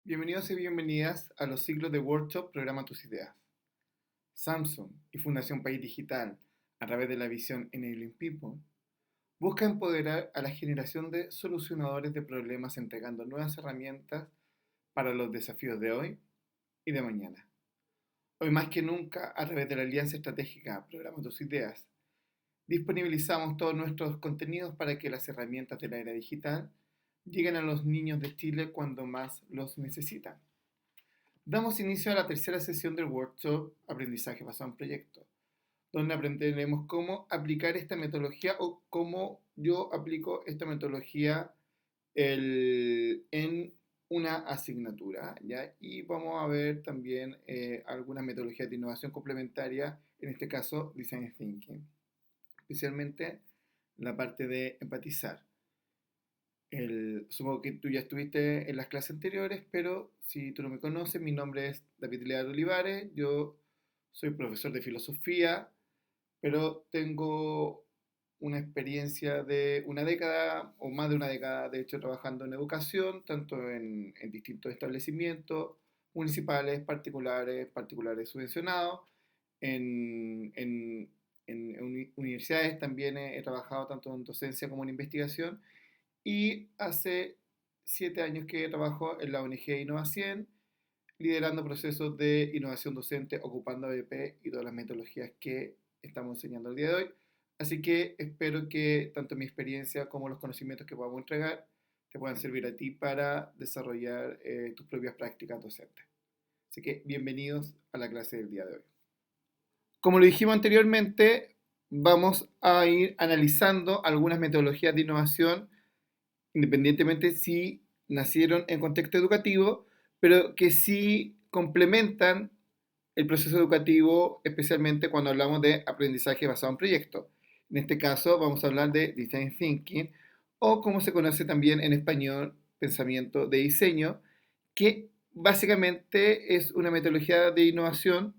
Bienvenidos y bienvenidas a los ciclos de workshop Programa tus ideas. Samsung y Fundación País Digital, a través de la visión Enabling People, busca empoderar a la generación de solucionadores de problemas entregando nuevas herramientas para los desafíos de hoy y de mañana. Hoy más que nunca, a través de la alianza estratégica Programa tus ideas, disponibilizamos todos nuestros contenidos para que las herramientas de la era digital lleguen a los niños de Chile cuando más los necesitan. Damos inicio a la tercera sesión del workshop Aprendizaje basado en proyectos, donde aprenderemos cómo aplicar esta metodología o cómo yo aplico esta metodología en una asignatura, ¿ya? Y vamos a ver también algunas metodologías de innovación complementaria, en este caso Design Thinking, especialmente la parte de empatizar. Supongo que tú ya estuviste en las clases anteriores, pero si tú no me conoces, mi nombre es David Leal Olivares, yo soy profesor de filosofía, pero tengo una experiencia de una década o más de una década, de hecho, trabajando en educación, tanto en distintos establecimientos municipales, particulares subvencionados, en, en, en universidades también he trabajado tanto en docencia como en investigación y hace 7 años que trabajo en la ONG Innovación, liderando procesos de innovación docente, ocupando ABP y todas las metodologías que estamos enseñando el día de hoy. Así que espero que tanto mi experiencia como los conocimientos que podamos entregar te puedan servir a ti para desarrollar tus propias prácticas docentes. Así que bienvenidos a la clase del día de hoy. Como lo dijimos anteriormente, vamos a ir analizando algunas metodologías de innovación independientemente si nacieron en contexto educativo, pero que sí complementan el proceso educativo, especialmente cuando hablamos de aprendizaje basado en proyectos. En este caso vamos a hablar de Design Thinking, o como se conoce también en español, pensamiento de diseño, que básicamente es una metodología de innovación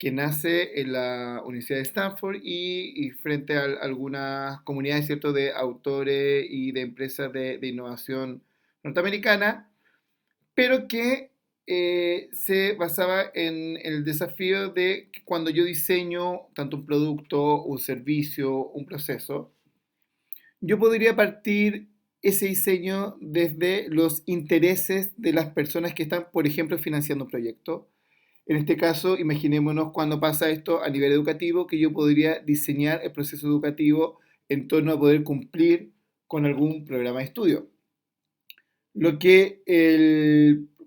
que nace en la Universidad de Stanford y frente a algunas comunidades, ¿cierto?, de autores y de empresas de innovación norteamericana, pero que se basaba en el desafío de que cuando yo diseño tanto un producto, un servicio, un proceso, yo podría partir ese diseño desde los intereses de las personas que están, por ejemplo, financiando un proyecto. En este caso, imaginémonos cuando pasa esto a nivel educativo, que yo podría diseñar el proceso educativo en torno a poder cumplir con algún programa de estudio. Lo que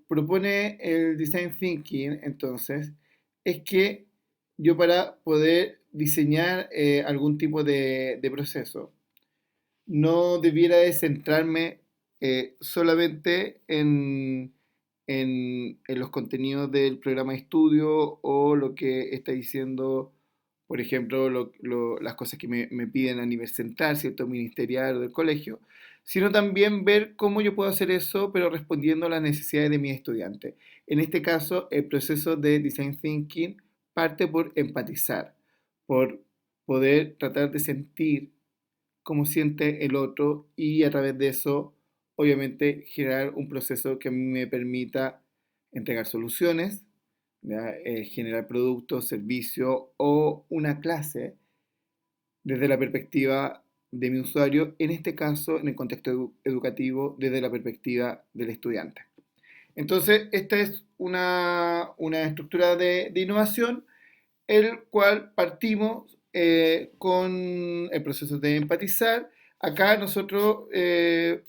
propone el Design Thinking, entonces, es que yo para poder diseñar algún tipo de proceso, no debiera de centrarme solamente en los contenidos del programa de estudio o lo que está diciendo, por ejemplo, las cosas que me piden a nivel central, ¿cierto? Ministerial o del colegio, sino también ver cómo yo puedo hacer eso, pero respondiendo a las necesidades de mis estudiantes. En este caso, el proceso de Design Thinking parte por empatizar, por poder tratar de sentir cómo siente el otro y a través de eso, obviamente, generar un proceso que a mí me permita entregar soluciones, ¿ya? Generar productos, servicios o una clase desde la perspectiva de mi usuario, en este caso, en el contexto educativo, desde la perspectiva del estudiante. Entonces, esta es una estructura de innovación el cual partimos con el proceso de empatizar. Acá nosotros, en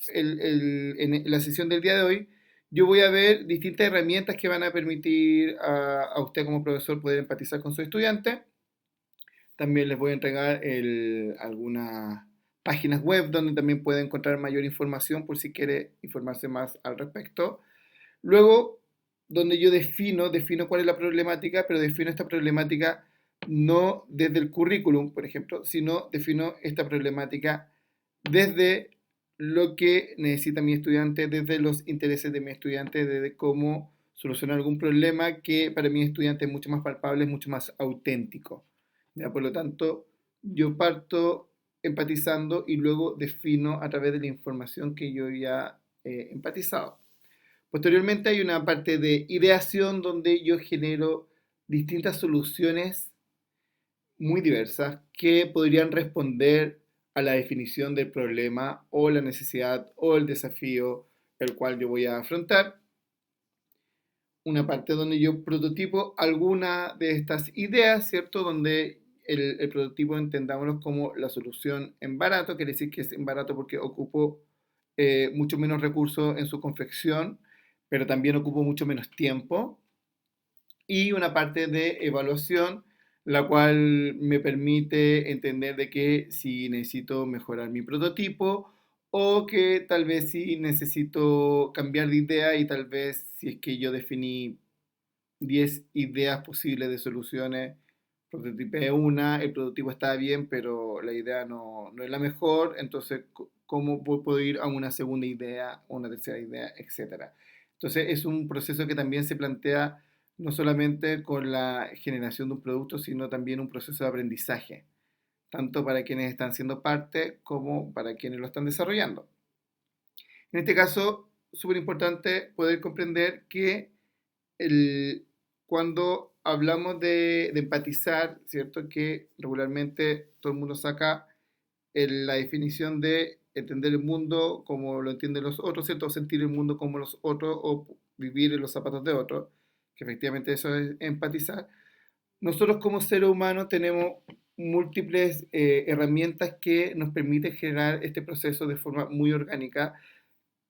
la sesión del día de hoy, yo voy a ver distintas herramientas que van a permitir a usted como profesor poder empatizar con su estudiante. También les voy a entregar algunas páginas web donde también puede encontrar mayor información por si quiere informarse más al respecto. Luego, donde yo defino cuál es la problemática, pero defino esta problemática no desde el currículum, por ejemplo, sino defino esta problemática desde lo que necesita mi estudiante, desde los intereses de mi estudiante, desde cómo solucionar algún problema que para mi estudiante es mucho más palpable, es mucho más auténtico. ¿Ya? Por lo tanto, yo parto empatizando y luego defino a través de la información que yo ya he empatizado. Posteriormente hay una parte de ideación donde yo genero distintas soluciones muy diversas que podrían responder a la definición del problema o la necesidad o el desafío el cual yo voy a afrontar. Una parte donde yo prototipo alguna de estas ideas, ¿cierto? Donde el prototipo entendámoslo como la solución en barato, quiere decir que es en barato porque ocupo mucho menos recursos en su confección, pero también ocupo mucho menos tiempo. Y una parte de evaluación, la cual me permite entender de que si necesito mejorar mi prototipo o que tal vez si necesito cambiar de idea y tal vez si es que yo definí 10 ideas posibles de soluciones, prototipé una, el prototipo está bien, pero la idea no es la mejor, entonces, ¿cómo puedo ir a una segunda idea, una tercera idea, etcétera? Entonces, es un proceso que también se plantea no solamente con la generación de un producto, sino también un proceso de aprendizaje, tanto para quienes están siendo parte como para quienes lo están desarrollando. En este caso, súper importante poder comprender que el, cuando hablamos de empatizar, ¿cierto? Que regularmente todo el mundo saca la definición de entender el mundo como lo entienden los otros, ¿cierto? O sentir el mundo como los otros o vivir en los zapatos de otros, que efectivamente eso es empatizar. Nosotros como seres humanos tenemos múltiples herramientas que nos permiten generar este proceso de forma muy orgánica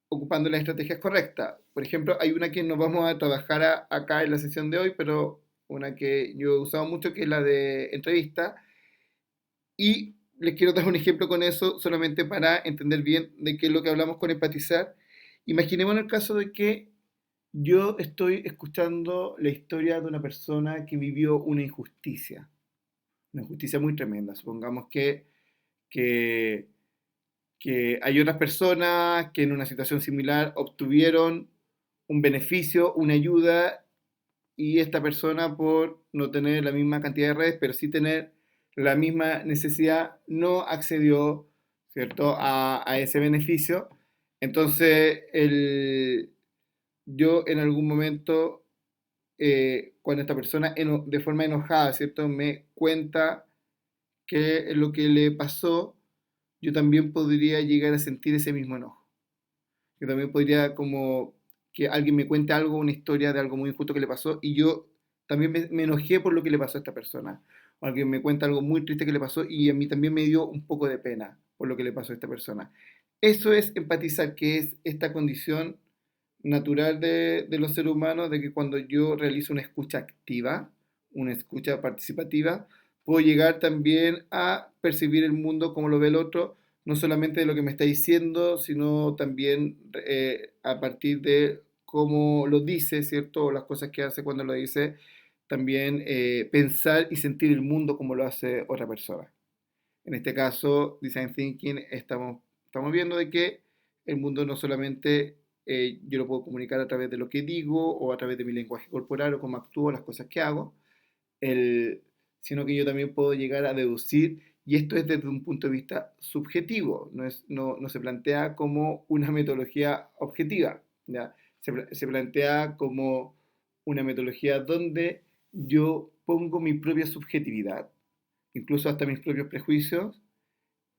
ocupando las estrategias correctas. Por ejemplo, hay una que nos vamos a trabajar acá en la sesión de hoy, pero una que yo he usado mucho, que es la de entrevista. Y les quiero dar un ejemplo con eso, solamente para entender bien de qué es lo que hablamos con empatizar. Imaginemos en el caso de que yo estoy escuchando la historia de una persona que vivió una injusticia muy tremenda. Supongamos que que hay otras personas que en una situación similar obtuvieron un beneficio, una ayuda, y esta persona por no tener la misma cantidad de redes, pero sí tener la misma necesidad, no accedió, ¿cierto?, a ese beneficio. Entonces, yo en algún momento, cuando esta persona de forma enojada, ¿cierto?, me cuenta qué es lo que le pasó, yo también podría llegar a sentir ese mismo enojo. Yo también podría como que alguien me cuente algo, una historia de algo muy injusto que le pasó y yo también me enojé por lo que le pasó a esta persona. O alguien me cuenta algo muy triste que le pasó y a mí también me dio un poco de pena por lo que le pasó a esta persona. Eso es empatizar, que es esta condición natural de los seres humanos, de que cuando yo realizo una escucha activa, una escucha participativa, puedo llegar también a percibir el mundo como lo ve el otro, no solamente de lo que me está diciendo, sino también a partir de cómo lo dice, ¿cierto? O las cosas que hace cuando lo dice, también pensar y sentir el mundo como lo hace otra persona. En este caso, Design Thinking, estamos viendo de que el mundo no solamente yo lo puedo comunicar a través de lo que digo o a través de mi lenguaje corporal o cómo actúo, las cosas que hago, el, sino que yo también puedo llegar a deducir, y esto es desde un punto de vista subjetivo, no se plantea como una metodología objetiva, ¿ya? Se plantea como una metodología donde yo pongo mi propia subjetividad, incluso hasta mis propios prejuicios,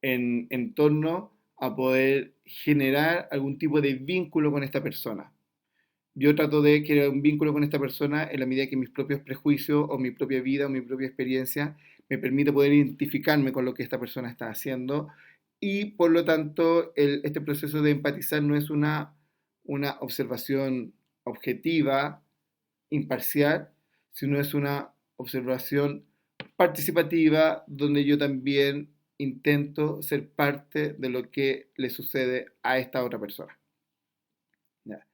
en torno a poder generar algún tipo de vínculo con esta persona. Yo trato de crear un vínculo con esta persona en la medida que mis propios prejuicios o mi propia vida o mi propia experiencia me permite poder identificarme con lo que esta persona está haciendo y por lo tanto este proceso de empatizar no es una observación objetiva, imparcial, sino es una observación participativa donde yo también intento ser parte de lo que le sucede a esta otra persona. ¿Ya?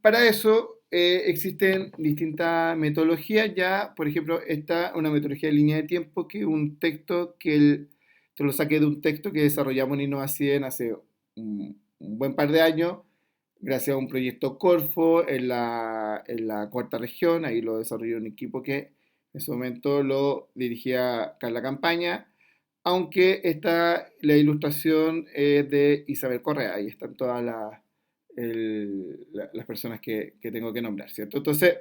Para eso existen distintas metodologías ya, por ejemplo, esta una metodología de línea de tiempo, que es un texto te lo saqué de un texto que desarrollamos en Innova100 hace un buen par de años, gracias a un proyecto Corfo en la cuarta región, ahí lo desarrolló un equipo que en ese momento lo dirigía Carla Campaña, aunque la ilustración es de Isabel Correa, ahí están todas las personas que tengo que nombrar, ¿cierto? Entonces,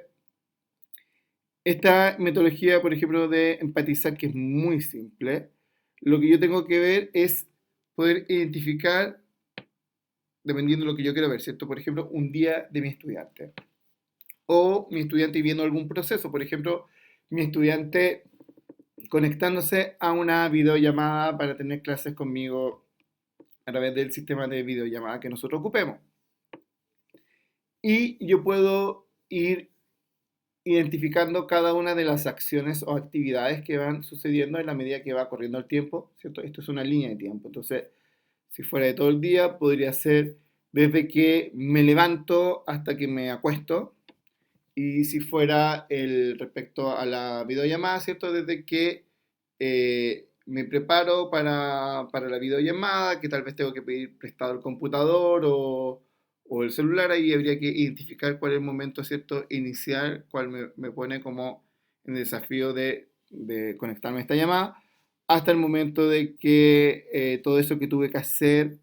esta metodología, por ejemplo, de empatizar, que es muy simple, lo que yo tengo que ver es poder identificar, dependiendo de lo que yo quiero ver, ¿cierto? Por ejemplo, un día de mi estudiante. O mi estudiante viviendo algún proceso. Por ejemplo, mi estudiante conectándose a una videollamada para tener clases conmigo a través del sistema de videollamada que nosotros ocupemos. Y yo puedo ir identificando cada una de las acciones o actividades que van sucediendo en la medida que va corriendo el tiempo, ¿cierto? Esto es una línea de tiempo. Entonces, si fuera de todo el día, podría ser desde que me levanto hasta que me acuesto. Y si fuera respecto a la videollamada, ¿cierto? Desde que me preparo para la videollamada, que tal vez tengo que pedir prestado el computador o el celular, ahí habría que identificar cuál es el momento, ¿cierto? Inicial, cuál me pone como en el desafío de conectarme a esta llamada, hasta el momento de que todo eso que tuve que hacer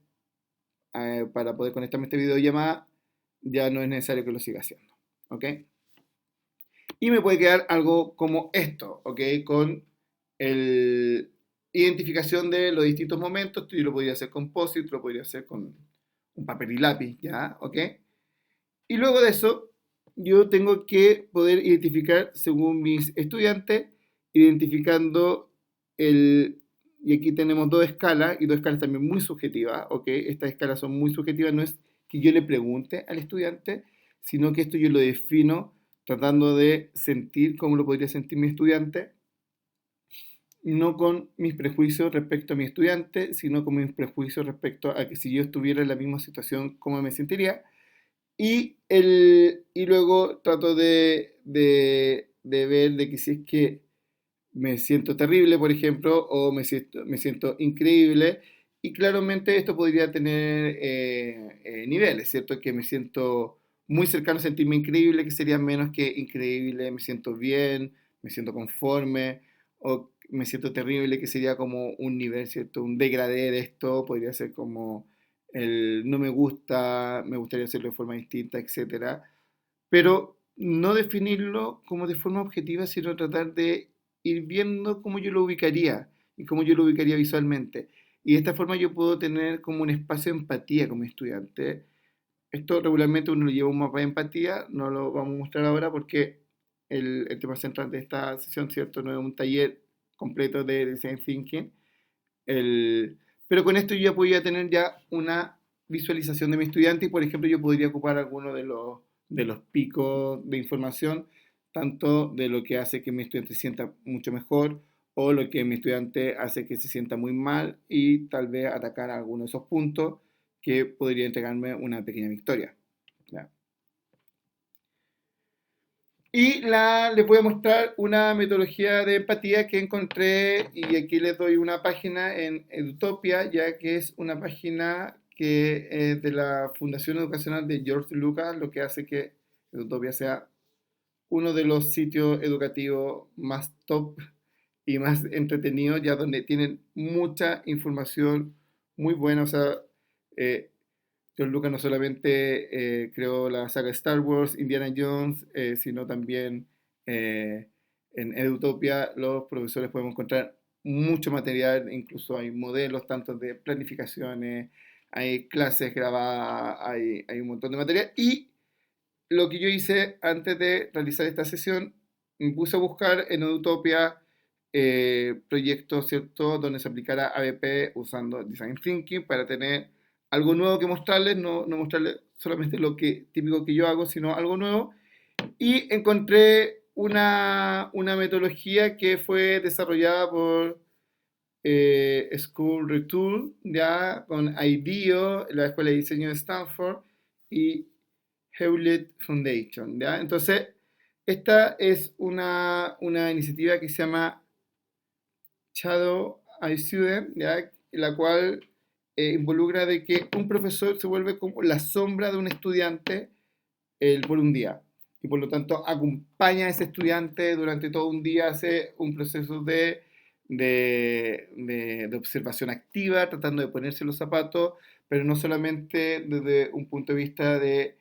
para poder conectarme a esta videollamada ya no es necesario que lo siga haciendo, ¿ok? Y me puede quedar algo como esto, ¿ok? Con el identificación de los distintos momentos. Yo lo podría hacer con post-it, lo podría hacer con un papel y lápiz, ¿ya? ¿Ok? Y luego de eso, yo tengo que poder identificar, según mis estudiantes, identificando el... Y aquí tenemos dos escalas, y dos escalas también muy subjetivas, ¿ok? Estas escalas son muy subjetivas, no es que yo le pregunte al estudiante, sino que esto yo lo defino tratando de sentir cómo lo podría sentir mi estudiante, no con mis prejuicios respecto a mi estudiante, sino con mis prejuicios respecto a que si yo estuviera en la misma situación, cómo me sentiría. Y luego trato de ver de que si es que me siento terrible, por ejemplo, o me siento increíble. Y claramente esto podría tener niveles, ¿cierto? Que me siento muy cercano a sentirme increíble, que sería menos que increíble, me siento bien, me siento conforme, o me siento terrible, que sería como un nivel, ¿cierto? Un degradé de esto, podría ser como el no me gusta, me gustaría hacerlo de forma distinta, etcétera, pero no definirlo como de forma objetiva, sino tratar de ir viendo cómo yo lo ubicaría y cómo yo lo ubicaría visualmente. Y de esta forma yo puedo tener como un espacio de empatía con mi estudiante. Esto regularmente uno lo lleva a un mapa de empatía, no lo vamos a mostrar ahora porque el tema central de esta sesión, ¿cierto? No es un taller completo de Design Thinking, pero con esto yo ya podría tener ya una visualización de mi estudiante y, por ejemplo, yo podría ocupar alguno de los picos de información, tanto de lo que hace que mi estudiante se sienta mucho mejor o lo que mi estudiante hace que se sienta muy mal y tal vez atacar alguno de esos puntos que podría entregarme una pequeña victoria. ¿Ya? Les voy a mostrar una metodología de empatía que encontré y aquí les doy una página en Edutopia, ya que es una página que es de la Fundación Educacional de George Lucas, lo que hace que Edutopia sea uno de los sitios educativos más top y más entretenidos, ya donde tienen mucha información muy buena, o sea, eh, George Lucas no solamente creó la saga Star Wars, Indiana Jones, sino también eh, en Edutopia los profesores podemos encontrar mucho material, incluso hay modelos tanto de planificaciones, hay clases grabadas, hay un montón de material. Y lo que yo hice antes de realizar esta sesión, me puse a buscar en Edutopia proyectos, ¿cierto?, donde se aplicara ABP usando Design Thinking para tener algo nuevo que mostrarles, no mostrarles solamente lo típico que yo hago, sino algo nuevo. Y encontré una metodología que fue desarrollada por School Retool, ya con IDEO, la Escuela de Diseño de Stanford, y Hewlett Foundation, ¿ya? Entonces, esta es una iniciativa que se llama Shadow I Student, ¿ya? La cual involucra de que un profesor se vuelve como la sombra de un estudiante por un día. Y por lo tanto acompaña a ese estudiante durante todo un día, hace un proceso de observación activa, tratando de ponerse los zapatos, pero no solamente desde un punto de vista de,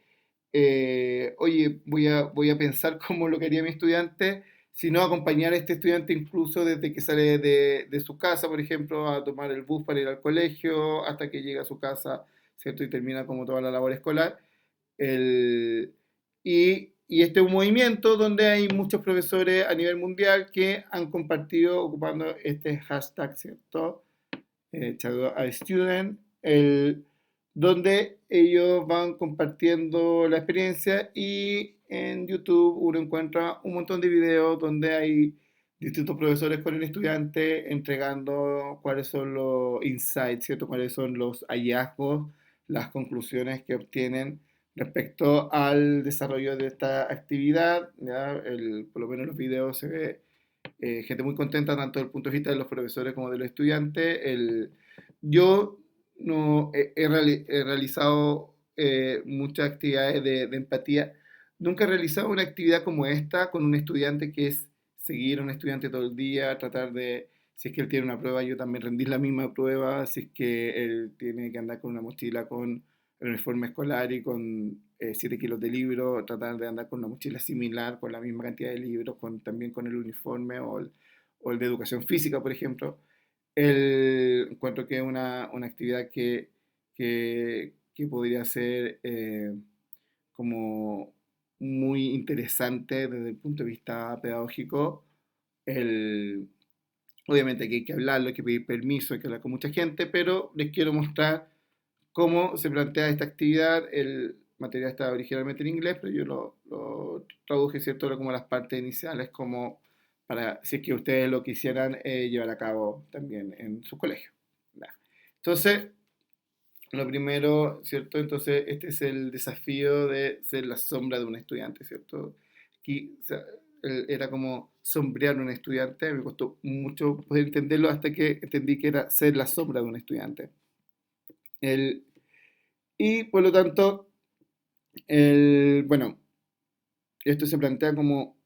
oye, voy a pensar cómo lo que haría mi estudiante, sino acompañar a este estudiante incluso desde que sale de su casa, por ejemplo, a tomar el bus para ir al colegio, hasta que llega a su casa, ¿cierto? Y termina como toda la labor escolar. El, y este es un movimiento donde hay muchos profesores a nivel mundial que han compartido ocupando este hashtag, ¿cierto? Shadow a Student, donde ellos van compartiendo la experiencia y en YouTube uno encuentra un montón de videos donde hay distintos profesores con el estudiante entregando cuáles son los insights, ¿cierto? Cuáles son los hallazgos, las conclusiones que obtienen respecto al desarrollo de esta actividad. ¿Ya? Por lo menos en los videos se ve gente muy contenta tanto desde el punto de vista de los profesores como de los estudiantes. Yo no he realizado muchas actividades de empatía. Nunca he realizado una actividad como esta con un estudiante que es seguir a un estudiante todo el día, tratar de, si es que él tiene una prueba, yo también rendir la misma prueba, si es que él tiene que andar con una mochila con el uniforme escolar y con 7 kilos de libros, tratar de andar con una mochila similar, con la misma cantidad de libros, también con el uniforme o el de educación física, por ejemplo. Encuentro que es una actividad que podría ser como muy interesante desde el punto de vista pedagógico. El, Obviamente que hay que hablarlo, hay que pedir permiso, hay que hablar con mucha gente, pero les quiero mostrar cómo se plantea esta actividad. El material está originalmente en inglés, pero yo lo traduje, ¿cierto? Era como las partes iniciales, como para si es que ustedes lo quisieran llevar a cabo también en su colegio. ¿Ya? Entonces, lo primero, ¿cierto? Entonces, este es el desafío de ser la sombra de un estudiante, ¿cierto? Aquí, o sea, era como sombrear a un estudiante, me costó mucho poder entenderlo hasta que entendí que era ser la sombra de un estudiante. El, y por lo tanto, bueno, esto se plantea como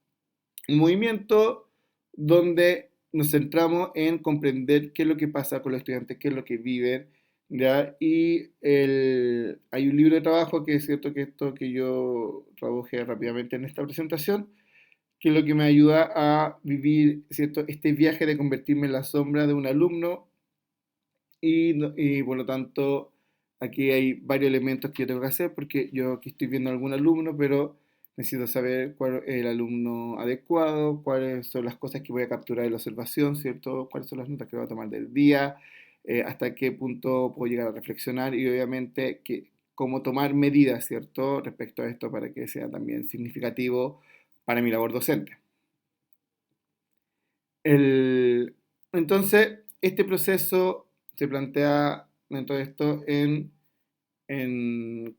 un movimiento donde nos centramos en comprender qué es lo que pasa con los estudiantes, qué es lo que viven, ¿ya? Y hay un libro de trabajo que es cierto que esto que yo traduje rápidamente en esta presentación, que es lo que me ayuda a vivir, ¿cierto? Este viaje de convertirme en la sombra de un alumno y, y por lo tanto aquí hay varios elementos que yo tengo que hacer porque yo aquí estoy viendo a algún alumno, pero necesito saber cuál es el alumno adecuado, cuáles son las cosas que voy a capturar de la observación, ¿cierto? Cuáles son las notas que voy a tomar del día, hasta qué punto puedo llegar a reflexionar y obviamente cómo tomar medidas, ¿cierto? Respecto a esto para que sea también significativo para mi labor docente. El, entonces, este proceso se plantea dentro de esto en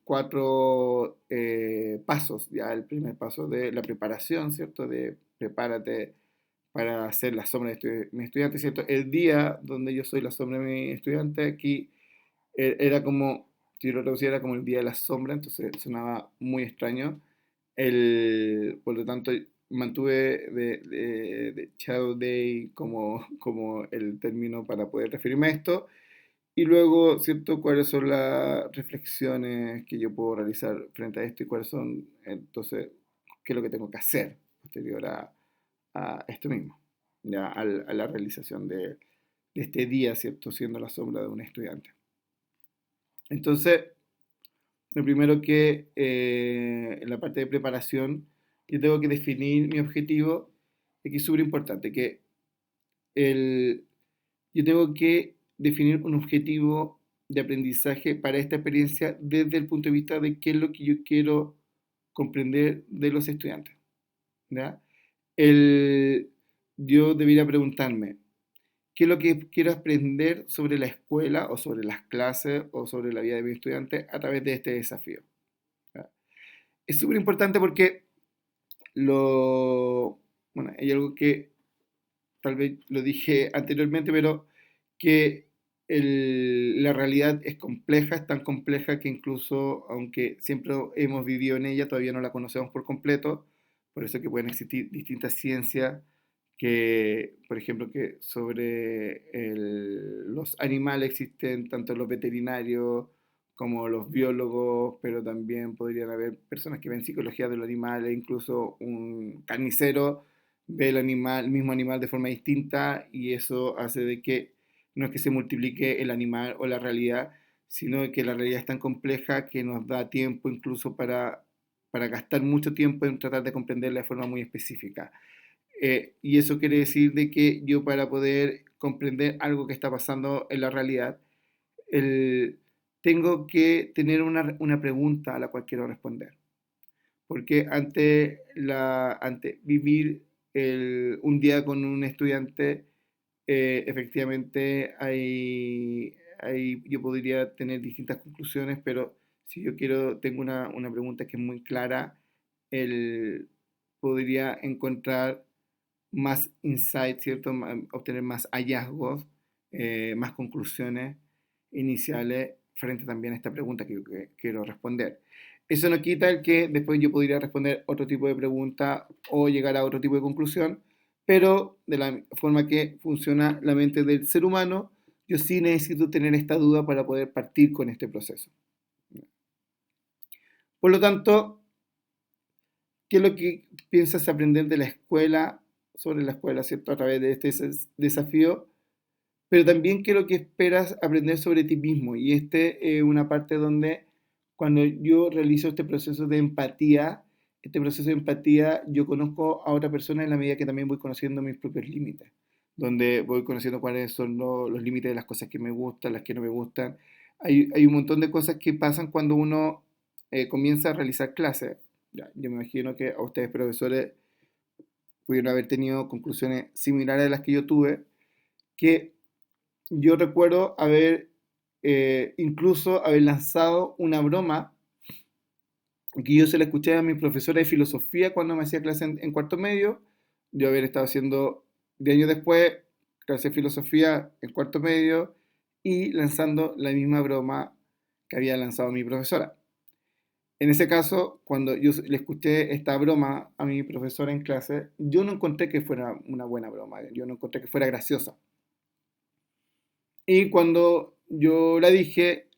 cuatro pasos. Ya el primer paso de la preparación, ¿cierto? De prepárate para ser la sombra de mi estudiante, ¿cierto? El día donde yo soy la sombra de mi estudiante, aquí era como, si lo traduciera como el día de la sombra, entonces sonaba muy extraño. Por lo tanto, mantuve de Shadow Day como el término para poder referirme a esto. Y luego, ¿cierto? ¿Cuáles son las reflexiones que yo puedo realizar frente a esto y cuáles son, entonces, qué es lo que tengo que hacer posterior a esto mismo, ya, a la realización de este día, ¿cierto? Siendo la sombra de un estudiante. Entonces, lo primero que en la parte de preparación, yo tengo que definir mi objetivo, y que es súper importante, que el, yo tengo que definir un objetivo de aprendizaje para esta experiencia desde el punto de vista de qué es lo que yo quiero comprender de los estudiantes. ¿Ya? El, yo debería preguntarme, ¿qué es lo que quiero aprender sobre la escuela o sobre las clases o sobre la vida de mi estudiante a través de este desafío? ¿Ya? Es súper importante porque bueno, hay algo que tal vez lo dije anteriormente, pero que la realidad es compleja, es tan compleja que incluso, aunque siempre hemos vivido en ella, todavía no la conocemos por completo, por eso que pueden existir distintas ciencias que, por ejemplo, que sobre los animales existen tanto los veterinarios como los biólogos, pero también podrían haber personas que ven psicología de los animales, incluso un carnicero ve el mismo animal de forma distinta y eso hace de que no es que se multiplique el animal o la realidad, sino que la realidad es tan compleja que nos da tiempo incluso para gastar mucho tiempo en tratar de comprenderla de forma muy específica. Y eso quiere decir de que yo para poder comprender algo que está pasando en la realidad, el- tengo que tener una pregunta a la cual quiero responder. Porque ante vivir un día con un estudiante, efectivamente yo podría tener distintas conclusiones, pero si yo tengo una pregunta que es muy clara, él podría encontrar más insight, ¿cierto? Obtener más hallazgos, más conclusiones iniciales frente también a esta pregunta que que quiero responder. Eso no quita el que después yo podría responder otro tipo de pregunta o llegar a otro tipo de conclusión, pero de la forma que funciona la mente del ser humano, yo sí necesito tener esta duda para poder partir con este proceso. Por lo tanto, ¿qué es lo que piensas aprender de la escuela, sobre la escuela, ¿cierto? A través de este desafío, pero también qué es lo que esperas aprender sobre ti mismo. Y este es una parte donde cuando yo realizo este proceso de empatía, yo conozco a otra persona en la medida que también voy conociendo mis propios límites, donde voy conociendo cuáles son los límites de las cosas que me gustan, las que no me gustan. Hay un montón de cosas que pasan cuando uno comienza a realizar clases. Ya, yo me imagino que a ustedes, profesores, pudieron haber tenido conclusiones similares a las que yo tuve, que yo recuerdo incluso haber lanzado una broma que yo se la escuché a mi profesora de filosofía cuando me hacía clase en cuarto medio, yo haber estado haciendo de años después clase de filosofía en cuarto medio y lanzando la misma broma que había lanzado mi profesora. En ese caso, cuando yo le escuché esta broma a mi profesora en clase, yo no encontré que fuera una buena broma, yo no encontré que fuera graciosa. Y cuando yo la dije,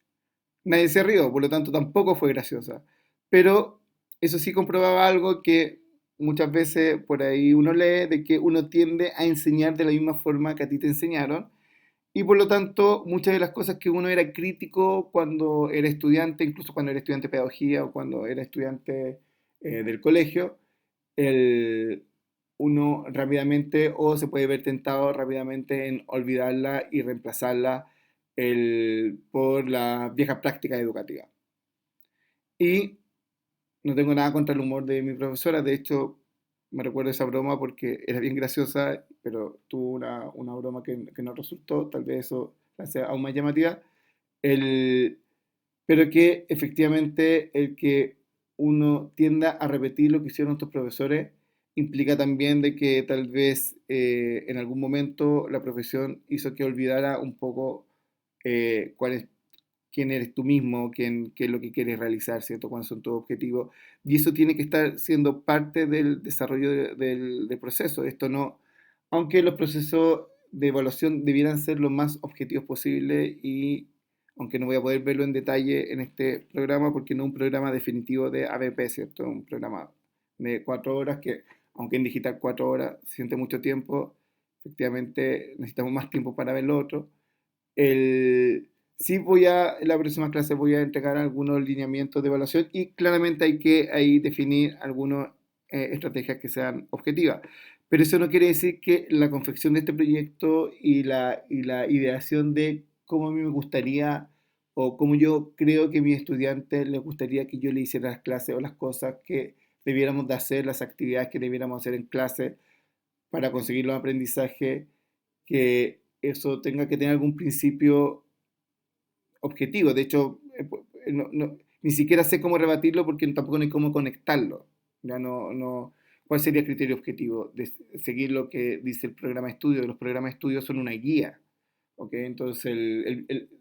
nadie se rió, por lo tanto tampoco fue graciosa. Pero eso sí comprobaba algo que muchas veces por ahí uno lee, de que uno tiende a enseñar de la misma forma que a ti te enseñaron. Y por lo tanto, muchas de las cosas que uno era crítico cuando era estudiante, incluso cuando era estudiante de pedagogía o cuando era estudiante del colegio, el, uno rápidamente o se puede ver tentado rápidamente en olvidarla y reemplazarla por la vieja práctica educativa. Y no tengo nada contra el humor de mi profesora, de hecho me recuerdo esa broma porque era bien graciosa, pero tuvo una broma que no resultó, tal vez eso la hace aún más llamativa, el, pero que efectivamente el que uno tienda a repetir lo que hicieron nuestros profesores implica también de que tal vez en algún momento la profesión hizo que olvidara un poco cuál es quién eres tú mismo, qué es lo que quieres realizar, ¿cierto? Cuáles son tus objetivos. Y eso tiene que estar siendo parte del desarrollo del proceso. Esto no, aunque los procesos de evaluación debieran ser lo más objetivos posible y aunque no voy a poder verlo en detalle en este programa porque no es un programa definitivo de ABP, ¿cierto? Un programa de 4 horas que, aunque en digital 4 horas se siente mucho tiempo, efectivamente necesitamos más tiempo para ver lo otro. Sí en la próxima clase voy a entregar algunos lineamientos de evaluación y claramente hay que ahí definir algunas estrategias que sean objetivas. Pero eso no quiere decir que la confección de este proyecto y la ideación de cómo a mí me gustaría o cómo yo creo que a mis estudiantes les gustaría que yo le hiciera las clases o las cosas que debiéramos de hacer, las actividades que debiéramos hacer en clase para conseguir los aprendizajes, que eso tenga que tener algún principio objetivo. De hecho, ni siquiera sé cómo rebatirlo porque tampoco no hay cómo conectarlo. Ya ¿cuál sería el criterio objetivo? De seguir lo que dice el programa de estudio. Los programas de estudio son una guía. ¿Ok? Entonces,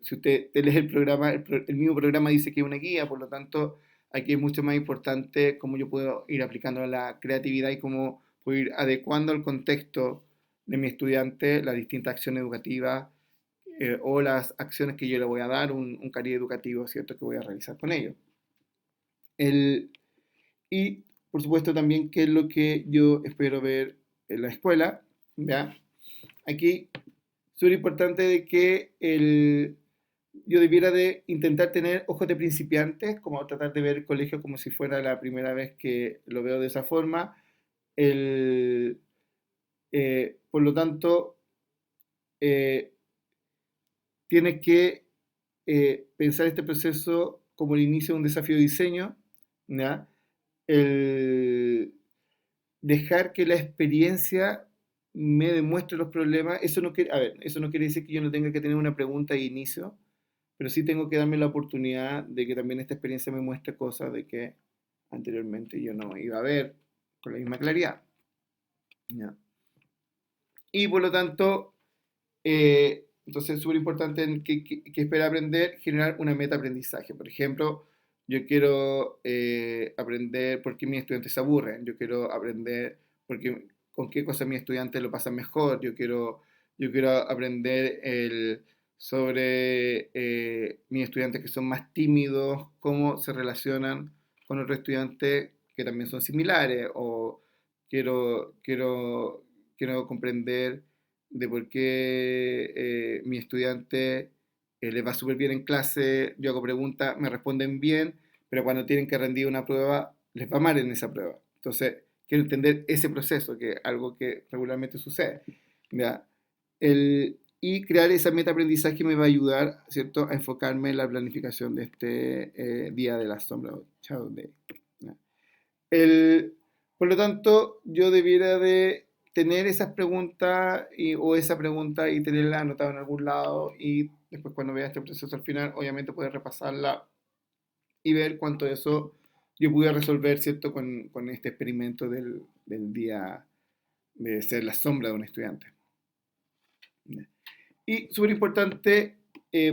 si usted lee el programa, el mismo programa dice que es una guía, por lo tanto, aquí es mucho más importante cómo yo puedo ir aplicando la creatividad y cómo puedo ir adecuando al contexto de mi estudiante las distintas acciones educativas o las acciones que yo le voy a dar, un cariz educativo, ¿cierto?, que voy a realizar con ellos. El, y, por supuesto, también qué es lo que yo espero ver en la escuela, ¿ya? Aquí, súper importante de que yo debiera de intentar tener ojos de principiantes, como tratar de ver el colegio como si fuera la primera vez que lo veo de esa forma. El, por lo tanto, eh, tienes que pensar este proceso como el inicio de un desafío de diseño, ¿ya? El dejar que la experiencia me demuestre los problemas, eso no quiere, a ver, eso no quiere decir que yo no tenga que tener una pregunta de inicio, pero sí tengo que darme la oportunidad de que también esta experiencia me muestre cosas de que anteriormente yo no iba a ver con la misma claridad. ¿Ya? Y por lo tanto, entonces es súper importante que espera aprender, generar una meta aprendizaje. Por ejemplo, yo quiero aprender por qué mis estudiantes se aburren, yo quiero aprender con qué cosas mis estudiantes lo pasan mejor, yo quiero aprender sobre mis estudiantes que son más tímidos, cómo se relacionan con otros estudiantes que también son similares, o quiero comprender de por qué mi estudiante les va súper bien en clase, yo hago preguntas, me responden bien, pero cuando tienen que rendir una prueba, les va mal en esa prueba. Entonces, quiero entender ese proceso, que es algo que regularmente sucede. ¿Ya? Y crear esa meta aprendizaje me va a ayudar, ¿cierto?, a enfocarme en la planificación de este día de la sombra, Shadow Day. ¿Ya? El, por lo tanto, yo debiera de tener esas preguntas o esa pregunta y tenerla anotada en algún lado y después cuando vea este proceso al final, obviamente poder repasarla y ver cuánto de eso yo pude resolver, ¿cierto?, con este experimento del día de ser la sombra de un estudiante. Y súper importante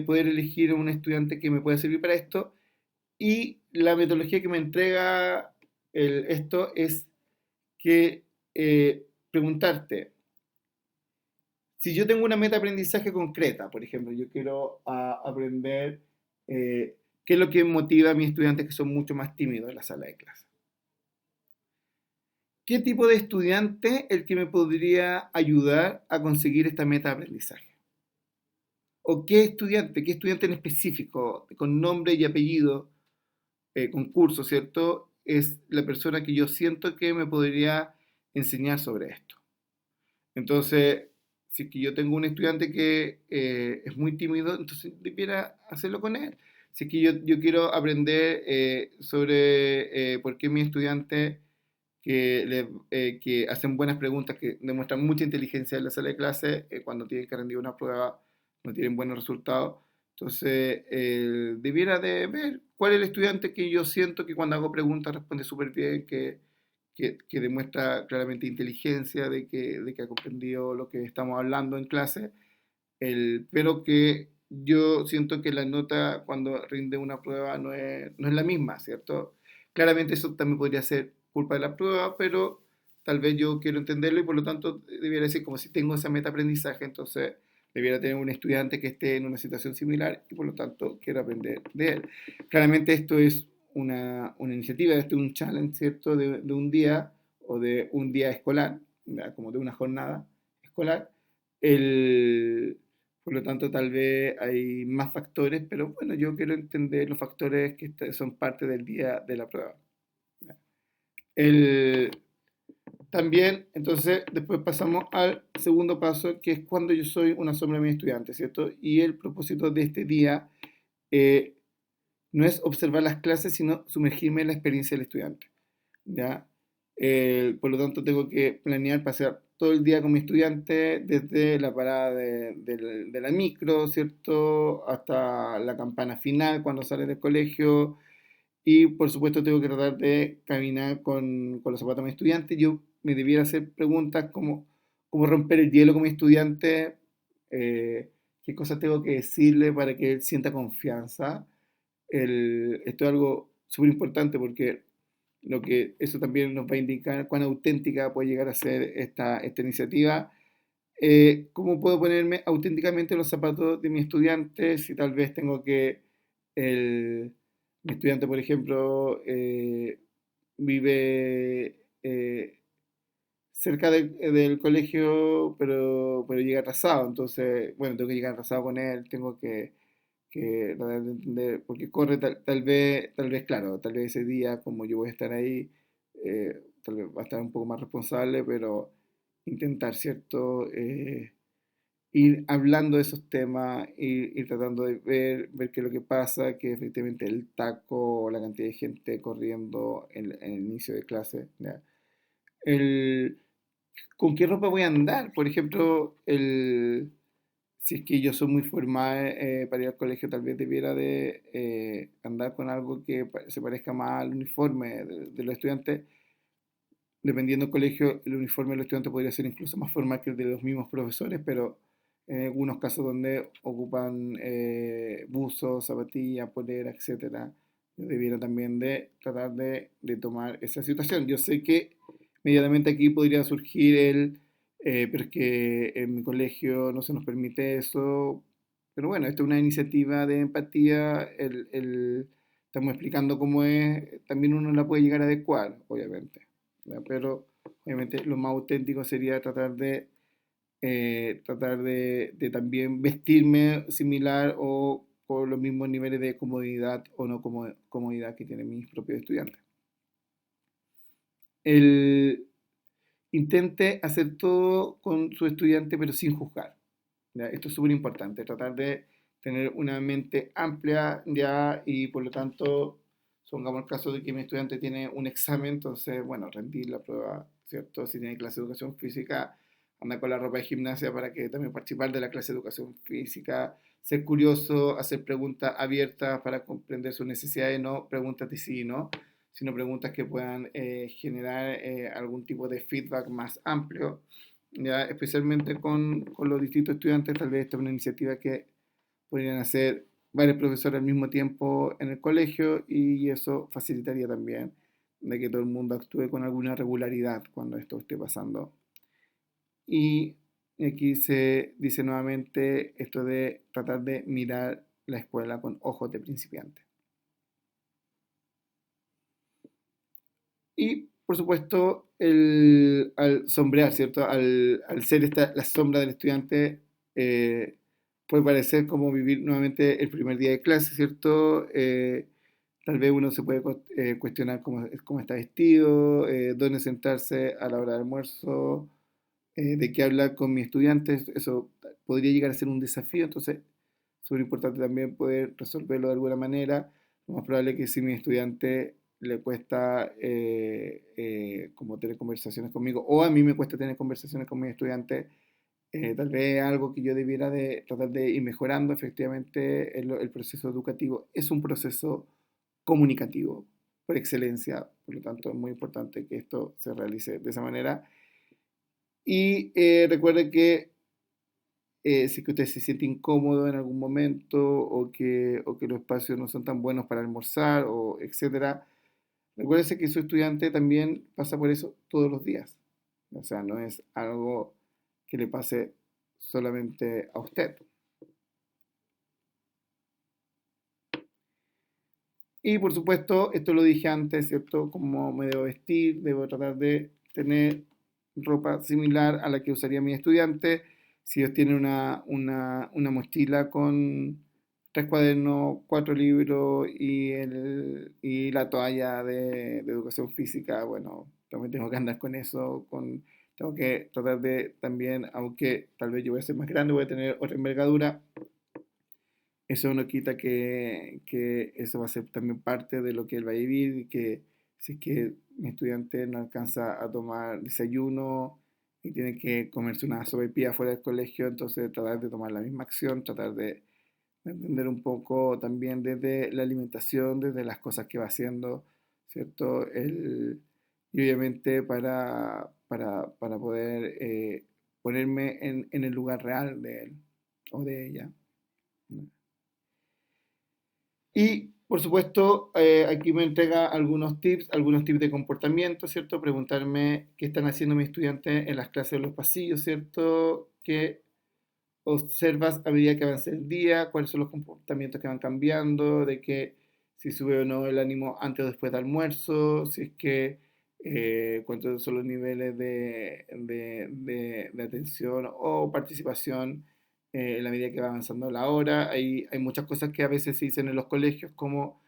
poder elegir un estudiante que me pueda servir para esto, y la metodología que me entrega esto es que preguntarte, si yo tengo una meta de aprendizaje concreta, por ejemplo, yo quiero aprender qué es lo que motiva a mis estudiantes que son mucho más tímidos en la sala de clase. ¿Qué tipo de estudiante es el que me podría ayudar a conseguir esta meta de aprendizaje? ¿O qué estudiante en específico, con nombre y apellido, con curso, ¿cierto?, es la persona que yo siento que me podría enseñar sobre esto? Entonces, si es que yo tengo un estudiante que es muy tímido, entonces debiera hacerlo con él. Si es que yo quiero aprender sobre por qué mi estudiante que hacen buenas preguntas, que demuestran mucha inteligencia en la sala de clase, cuando tienen que rendir una prueba no tienen buenos resultados. Entonces, debiera de ver cuál es el estudiante que yo siento que cuando hago preguntas responde súper bien, que demuestra claramente inteligencia, de que ha comprendido lo que estamos hablando en clase, pero que yo siento que la nota cuando rinde una prueba no es la misma, ¿cierto? Claramente eso también podría ser culpa de la prueba, pero tal vez yo quiero entenderlo y por lo tanto debiera decir como si tengo esa meta aprendizaje, entonces debiera tener un estudiante que esté en una situación similar y por lo tanto quiero aprender de él. Claramente esto es una iniciativa, este es un challenge, ¿cierto?, de un día o de un día escolar, ¿ya?, como de una jornada escolar. Por lo tanto, tal vez hay más factores, pero bueno, yo quiero entender los factores que son parte del día de la prueba. El, también, entonces, después pasamos al segundo paso, que es cuando yo soy una sombra de mi estudiante, ¿cierto? Y el propósito de este día eh, no es observar las clases, sino sumergirme en la experiencia del estudiante, ¿ya? Por lo tanto, tengo que planear pasar todo el día con mi estudiante, desde la parada de la micro, ¿cierto?, hasta la campana final cuando sale del colegio. Y por supuesto tengo que tratar de caminar con los zapatos de mi estudiante. Yo me debiera hacer preguntas como romper el hielo con mi estudiante, qué cosas tengo que decirle para que él sienta confianza. Esto es algo súper importante porque eso también nos va a indicar cuán auténtica puede llegar a ser esta iniciativa. ¿Cómo puedo ponerme auténticamente en los zapatos de mi estudiante si tal vez tengo que el, mi estudiante, por ejemplo, vive cerca del colegio, pero llega atrasado? Entonces, bueno, tengo que llegar atrasado con él, tengo que tratar de entender, porque corre tal vez, claro, tal vez ese día, como yo voy a estar ahí, tal vez va a estar un poco más responsable, pero intentar, ¿cierto? Ir hablando de esos temas, ir tratando de ver qué es lo que pasa, que efectivamente el taco, la cantidad de gente corriendo en el inicio de clase, ¿ya? El, ¿Con qué ropa voy a andar? Por ejemplo, si es que yo soy muy formal para ir al colegio, tal vez debiera de andar con algo que se parezca más al uniforme de los estudiantes. Dependiendo del colegio, el uniforme de los estudiantes podría ser incluso más formal que el de los mismos profesores, pero en algunos casos donde ocupan buzos, zapatillas, polera, etcétera, yo debiera también de tratar de tomar esa situación. Yo sé que inmediatamente aquí podría surgir pero es que en mi colegio no se nos permite eso. Pero bueno, esta es una iniciativa de empatía, estamos explicando cómo es, también uno la puede llegar a adecuar, obviamente, ¿ya? Pero obviamente lo más auténtico sería tratar de también vestirme similar o por los mismos niveles de comodidad o no comodidad que tienen mis propios estudiantes. El, Intente hacer todo con su estudiante pero sin juzgar, ¿ya? Esto es súper importante, tratar de tener una mente amplia ya y por lo tanto, supongamos el caso de que mi estudiante tiene un examen, entonces, bueno, rendir la prueba, ¿cierto? Si tiene clase de educación física, anda con la ropa de gimnasia para que también participar de la clase de educación física, ser curioso, hacer preguntas abiertas para comprender sus necesidades, no preguntas de sí y no, sino preguntas que puedan generar algún tipo de feedback más amplio, ya especialmente con los distintos estudiantes. Tal vez esta es una iniciativa que podrían hacer varios profesores al mismo tiempo en el colegio y eso facilitaría también de que todo el mundo actúe con alguna regularidad cuando esto esté pasando. Y aquí se dice nuevamente esto de tratar de mirar la escuela con ojos de principiante. Y por supuesto, al sombrear, ¿cierto? Al ser la sombra del estudiante, eh, puede parecer como vivir nuevamente el primer día de clase, ¿cierto? Tal vez uno se puede cuestionar cómo está vestido, dónde sentarse a la hora del almuerzo, de qué hablar con mis estudiantes. Eso podría llegar a ser un desafío, entonces es súper importante también poder resolverlo de alguna manera. Lo más probable es que si mi estudiante le cuesta como tener conversaciones conmigo, o a mí me cuesta tener conversaciones con mis estudiantes, tal vez algo que yo debiera de tratar de ir mejorando. Efectivamente, el proceso educativo es un proceso comunicativo por excelencia, por lo tanto es muy importante que esto se realice de esa manera. Y recuerde que si es que usted se siente incómodo en algún momento o que los espacios no son tan buenos para almorzar o etcétera, recuérdese que su estudiante también pasa por eso todos los días. O sea, no es algo que le pase solamente a usted. Y por supuesto, esto lo dije antes, ¿cierto? Cómo me debo vestir, debo tratar de tener ropa similar a la que usaría mi estudiante. Si ellos tienen una mochila con 3 cuadernos, 4 libros y la toalla de educación física, bueno, también tengo que andar con eso, tengo que tratar de también, aunque tal vez yo voy a ser más grande, voy a tener otra envergadura, eso no quita que eso va a ser también parte de lo que él va a vivir y que si es que mi estudiante no alcanza a tomar desayuno y tiene que comerse una sopaipilla fuera del colegio, entonces tratar de tomar la misma acción, tratar de entender un poco también desde la alimentación, desde las cosas que va haciendo, ¿cierto? Y obviamente para poder ponerme en el lugar real de él o de ella, ¿no? Y Por supuesto, aquí me entrega algunos tips de comportamiento, ¿cierto? Preguntarme qué están haciendo mis estudiantes en las clases de los pasillos, ¿cierto? ¿Qué observas a medida que avanza el día? ¿Cuáles son los comportamientos que van cambiando? De que si sube o no el ánimo antes o después del almuerzo, si es que cuántos son los niveles de atención o participación en la medida que va avanzando la hora. Hay muchas cosas que a veces se dicen en los colegios, como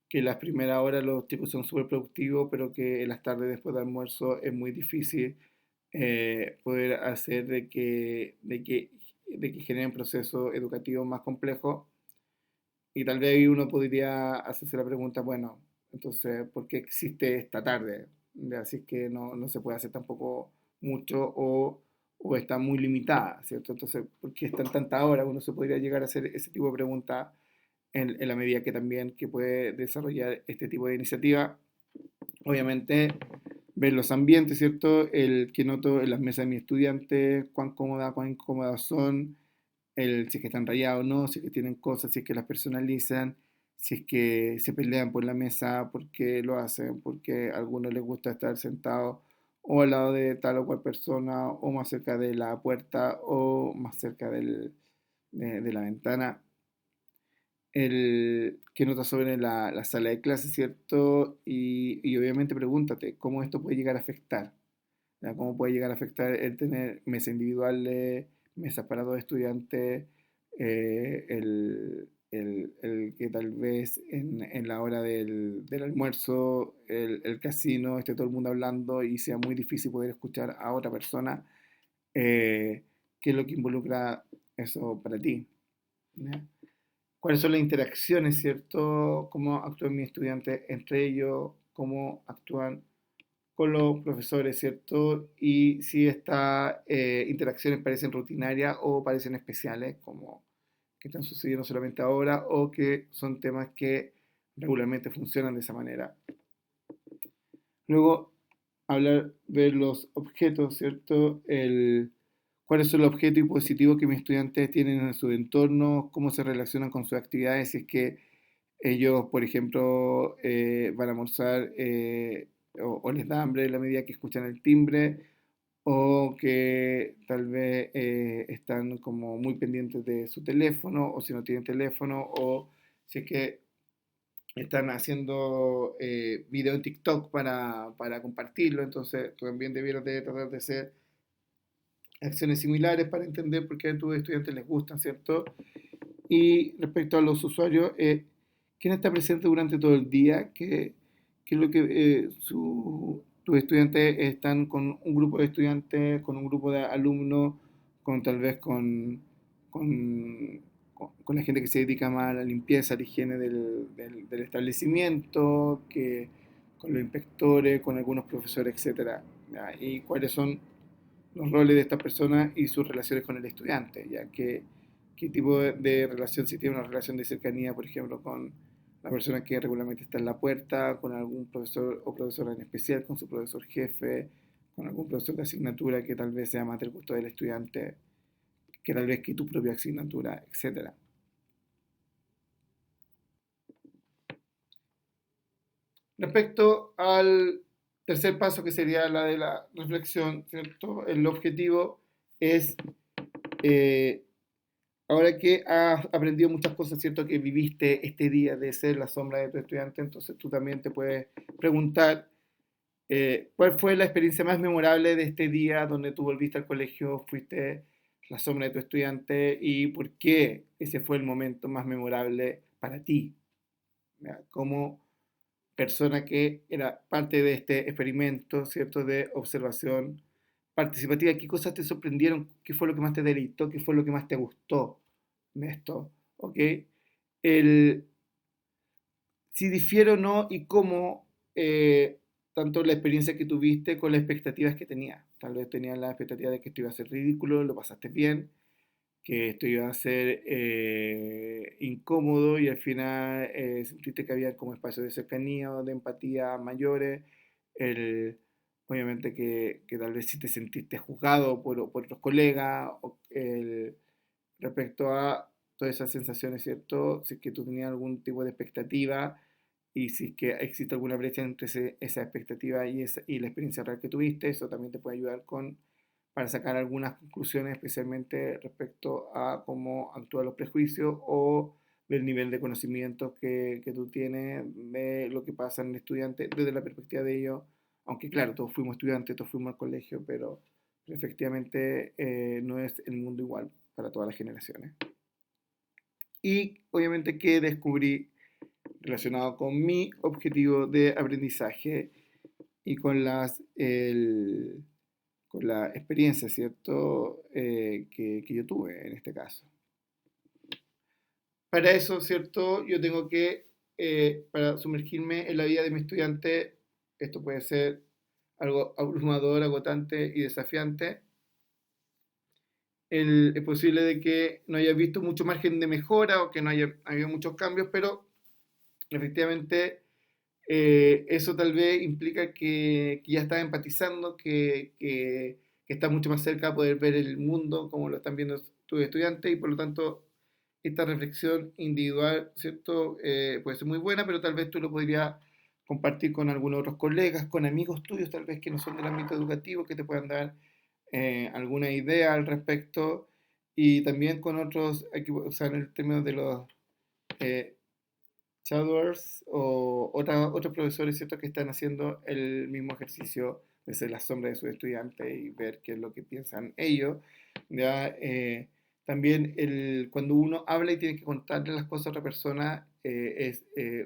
que las primeras horas los chicos son súper productivos, pero que en las tardes después del almuerzo es muy difícil poder hacer de que generen procesos educativos más complejos. Y tal vez ahí uno podría hacerse la pregunta, bueno, entonces, ¿por qué existe esta tarde? Así es que no se puede hacer tampoco mucho o está muy limitada, ¿cierto? Entonces, ¿por qué están tantas horas? Uno se podría llegar a hacer ese tipo de preguntas en la medida que también que puede desarrollar este tipo de iniciativa. Obviamente, ver los ambientes, ¿cierto? El que noto en las mesas de mis estudiantes, cuán incómodas son, si es que están rayados o no, si es que tienen cosas, si es que las personalizan, si es que se pelean por la mesa, por qué lo hacen, porque a algunos les gusta estar sentados o al lado de tal o cual persona, o más cerca de la puerta, o más cerca de la ventana. ¿Qué notas sobre la sala de clases, cierto? Y obviamente pregúntate cómo esto puede llegar a afectar. ¿Ya? ¿Cómo puede llegar a afectar el tener mesas individuales, mesas para dos estudiantes, el que tal vez en la hora del almuerzo el casino esté todo el mundo hablando y sea muy difícil poder escuchar a otra persona? ¿Qué es lo que involucra eso para ti? ¿Ya? ¿Cuáles son las interacciones, cierto? ¿Cómo actúan mis estudiantes entre ellos? ¿Cómo actúan con los profesores, cierto? Y si estas interacciones parecen rutinarias o parecen especiales, como que están sucediendo solamente ahora, o que son temas que regularmente funcionan de esa manera. Luego, hablar de los objetos, ¿cierto? Cuáles son los objetos y dispositivos que mis estudiantes tienen en su entorno, cómo se relacionan con sus actividades, si es que ellos, por ejemplo, van a almorzar o les da hambre en la medida que escuchan el timbre, o que tal vez están como muy pendientes de su teléfono, o si no tienen teléfono, o si es que están haciendo video en TikTok para compartirlo. Entonces tú también debieras de tratar de hacer acciones similares para entender por qué a tus estudiantes les gustan, ¿cierto? Y respecto a los usuarios, ¿quién está presente durante todo el día? ¿Qué es lo que tus estudiantes están con un grupo de estudiantes, con un grupo de alumnos, con tal vez con, con la gente que se dedica más a la limpieza, a la higiene del establecimiento, con los inspectores, con algunos profesores, etcétera? ¿Ya? Y cuáles son los roles de estas personas y sus relaciones con el estudiante, ya que qué tipo de relación, si tiene una relación de cercanía, por ejemplo, con la persona que regularmente está en la puerta, con algún profesor o profesora en especial, con su profesor jefe, con algún profesor de asignatura que tal vez sea más del gusto del estudiante, que tal vez que tu propia asignatura, etcétera. Respecto al tercer paso, que sería la de la reflexión, ¿cierto? El objetivo es eh, ahora que has aprendido muchas cosas, ¿cierto? Que viviste este día de ser la sombra de tu estudiante, entonces tú también te puedes preguntar cuál fue la experiencia más memorable de este día donde tú volviste al colegio, fuiste la sombra de tu estudiante y por qué ese fue el momento más memorable para ti, ¿ya? Como persona que era parte de este experimento, ¿cierto? De observación participativa. ¿Qué cosas te sorprendieron? ¿Qué fue lo que más te deleitó? ¿Qué fue lo que más te gustó de esto? ¿Ok? El, si difiere o no y cómo tanto la experiencia que tuviste con las expectativas que tenías. Tal vez tenías la expectativa de que esto iba a ser ridículo, lo pasaste bien, que esto iba a ser incómodo y al final sentiste que había como espacios de cercanía o de empatía mayores. El, obviamente que tal vez si te sentiste juzgado por otros colegas respecto a todas esas sensaciones, ¿cierto? Si es que tú tenías algún tipo de expectativa y si es que existe alguna brecha entre esa expectativa y la experiencia real que tuviste, eso también te puede ayudar para sacar algunas conclusiones, especialmente respecto a cómo actúan los prejuicios o del nivel de conocimiento que tú tienes de lo que pasa en el estudiante desde la perspectiva de ellos. Aunque claro, todos fuimos estudiantes, todos fuimos al colegio, pero efectivamente no es el mundo igual para todas las generaciones. Y obviamente que descubrí relacionado con mi objetivo de aprendizaje y con la experiencia, ¿cierto? Que yo tuve en este caso. Para eso, ¿cierto? Yo tengo que, para sumergirme en la vida de mi estudiante, esto puede ser algo abrumador, agotante y desafiante. Es posible de que no haya visto mucho margen de mejora o que no haya habido muchos cambios, pero efectivamente eso tal vez implica que ya estás empatizando, que estás mucho más cerca de poder ver el mundo como lo están viendo tus estudiantes y por lo tanto esta reflexión individual, ¿cierto? Puede ser muy buena, pero tal vez tú lo podrías compartir con algunos otros colegas, con amigos tuyos, tal vez que no son del ámbito educativo, que te puedan dar alguna idea al respecto, y también con otros, hay que usar el término de los eh, shadowers o otros profesores, ¿cierto? Que están haciendo el mismo ejercicio desde la sombra de sus estudiantes y ver qué es lo que piensan ellos. ¿Ya? También cuando uno habla y tiene que contarle las cosas a otra persona,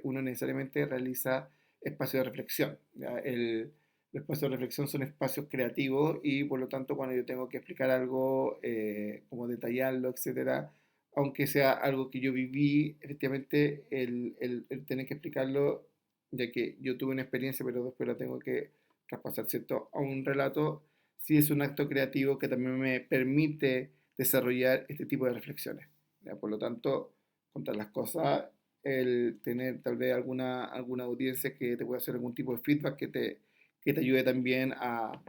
uno necesariamente realiza espacios de reflexión. ¿Ya? Los espacios de reflexión son espacios creativos y por lo tanto cuando yo tengo que explicar algo, como detallarlo, etcétera, aunque sea algo que yo viví, efectivamente el tener que explicarlo, ya que yo tuve una experiencia, pero después la tengo que traspasar, ¿cierto? A un relato, sí es un acto creativo que también me permite desarrollar este tipo de reflexiones. ¿Ya? Por lo tanto, contar las cosas, el tener tal vez alguna audiencia que te pueda hacer algún tipo de feedback que te ayude también a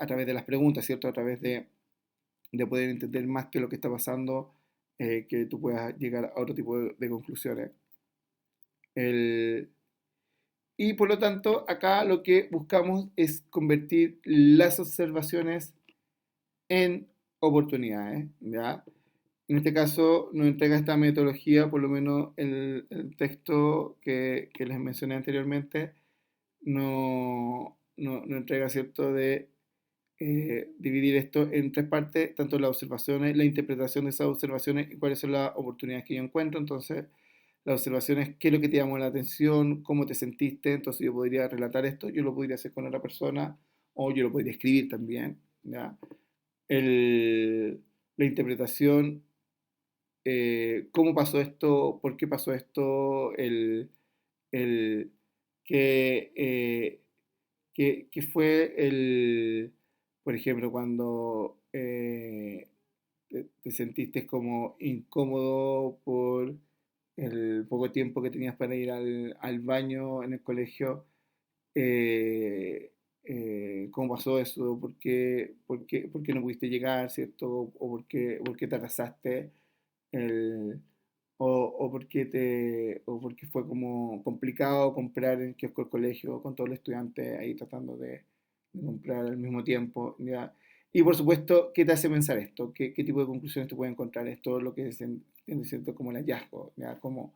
través de las preguntas, ¿cierto? A través de poder entender más qué es lo que está pasando, que tú puedas llegar a otro tipo de conclusiones. El, y por lo tanto, acá lo que buscamos es convertir las observaciones en oportunidades, ¿ya? En este caso, nos entrega esta metodología, por lo menos el texto que les mencioné anteriormente, no entrega, ¿cierto?, de dividir esto en tres partes, tanto las observaciones, la interpretación de esas observaciones y cuáles son las oportunidades que yo encuentro. Entonces, las observaciones, qué es lo que te llamó la atención, cómo te sentiste. Entonces, yo podría relatar esto, yo lo podría hacer con otra persona o yo lo podría escribir también. ¿Ya? El, la interpretación, cómo pasó esto, por qué pasó esto, el, qué, qué fue por ejemplo, cuando te sentiste como incómodo por el poco tiempo que tenías para ir al baño en el colegio, cómo pasó eso, por qué no pudiste llegar, ¿cierto? O por qué te atrasaste, el, o porque fue como complicado comprar en el kiosco del colegio con todos los estudiantes ahí tratando de comprar al mismo tiempo, ¿ya? Y por supuesto, ¿qué te hace pensar esto? ¿Qué tipo de conclusiones te puede encontrar esto? Lo que es en cierto como el hallazgo, ¿ya? Como,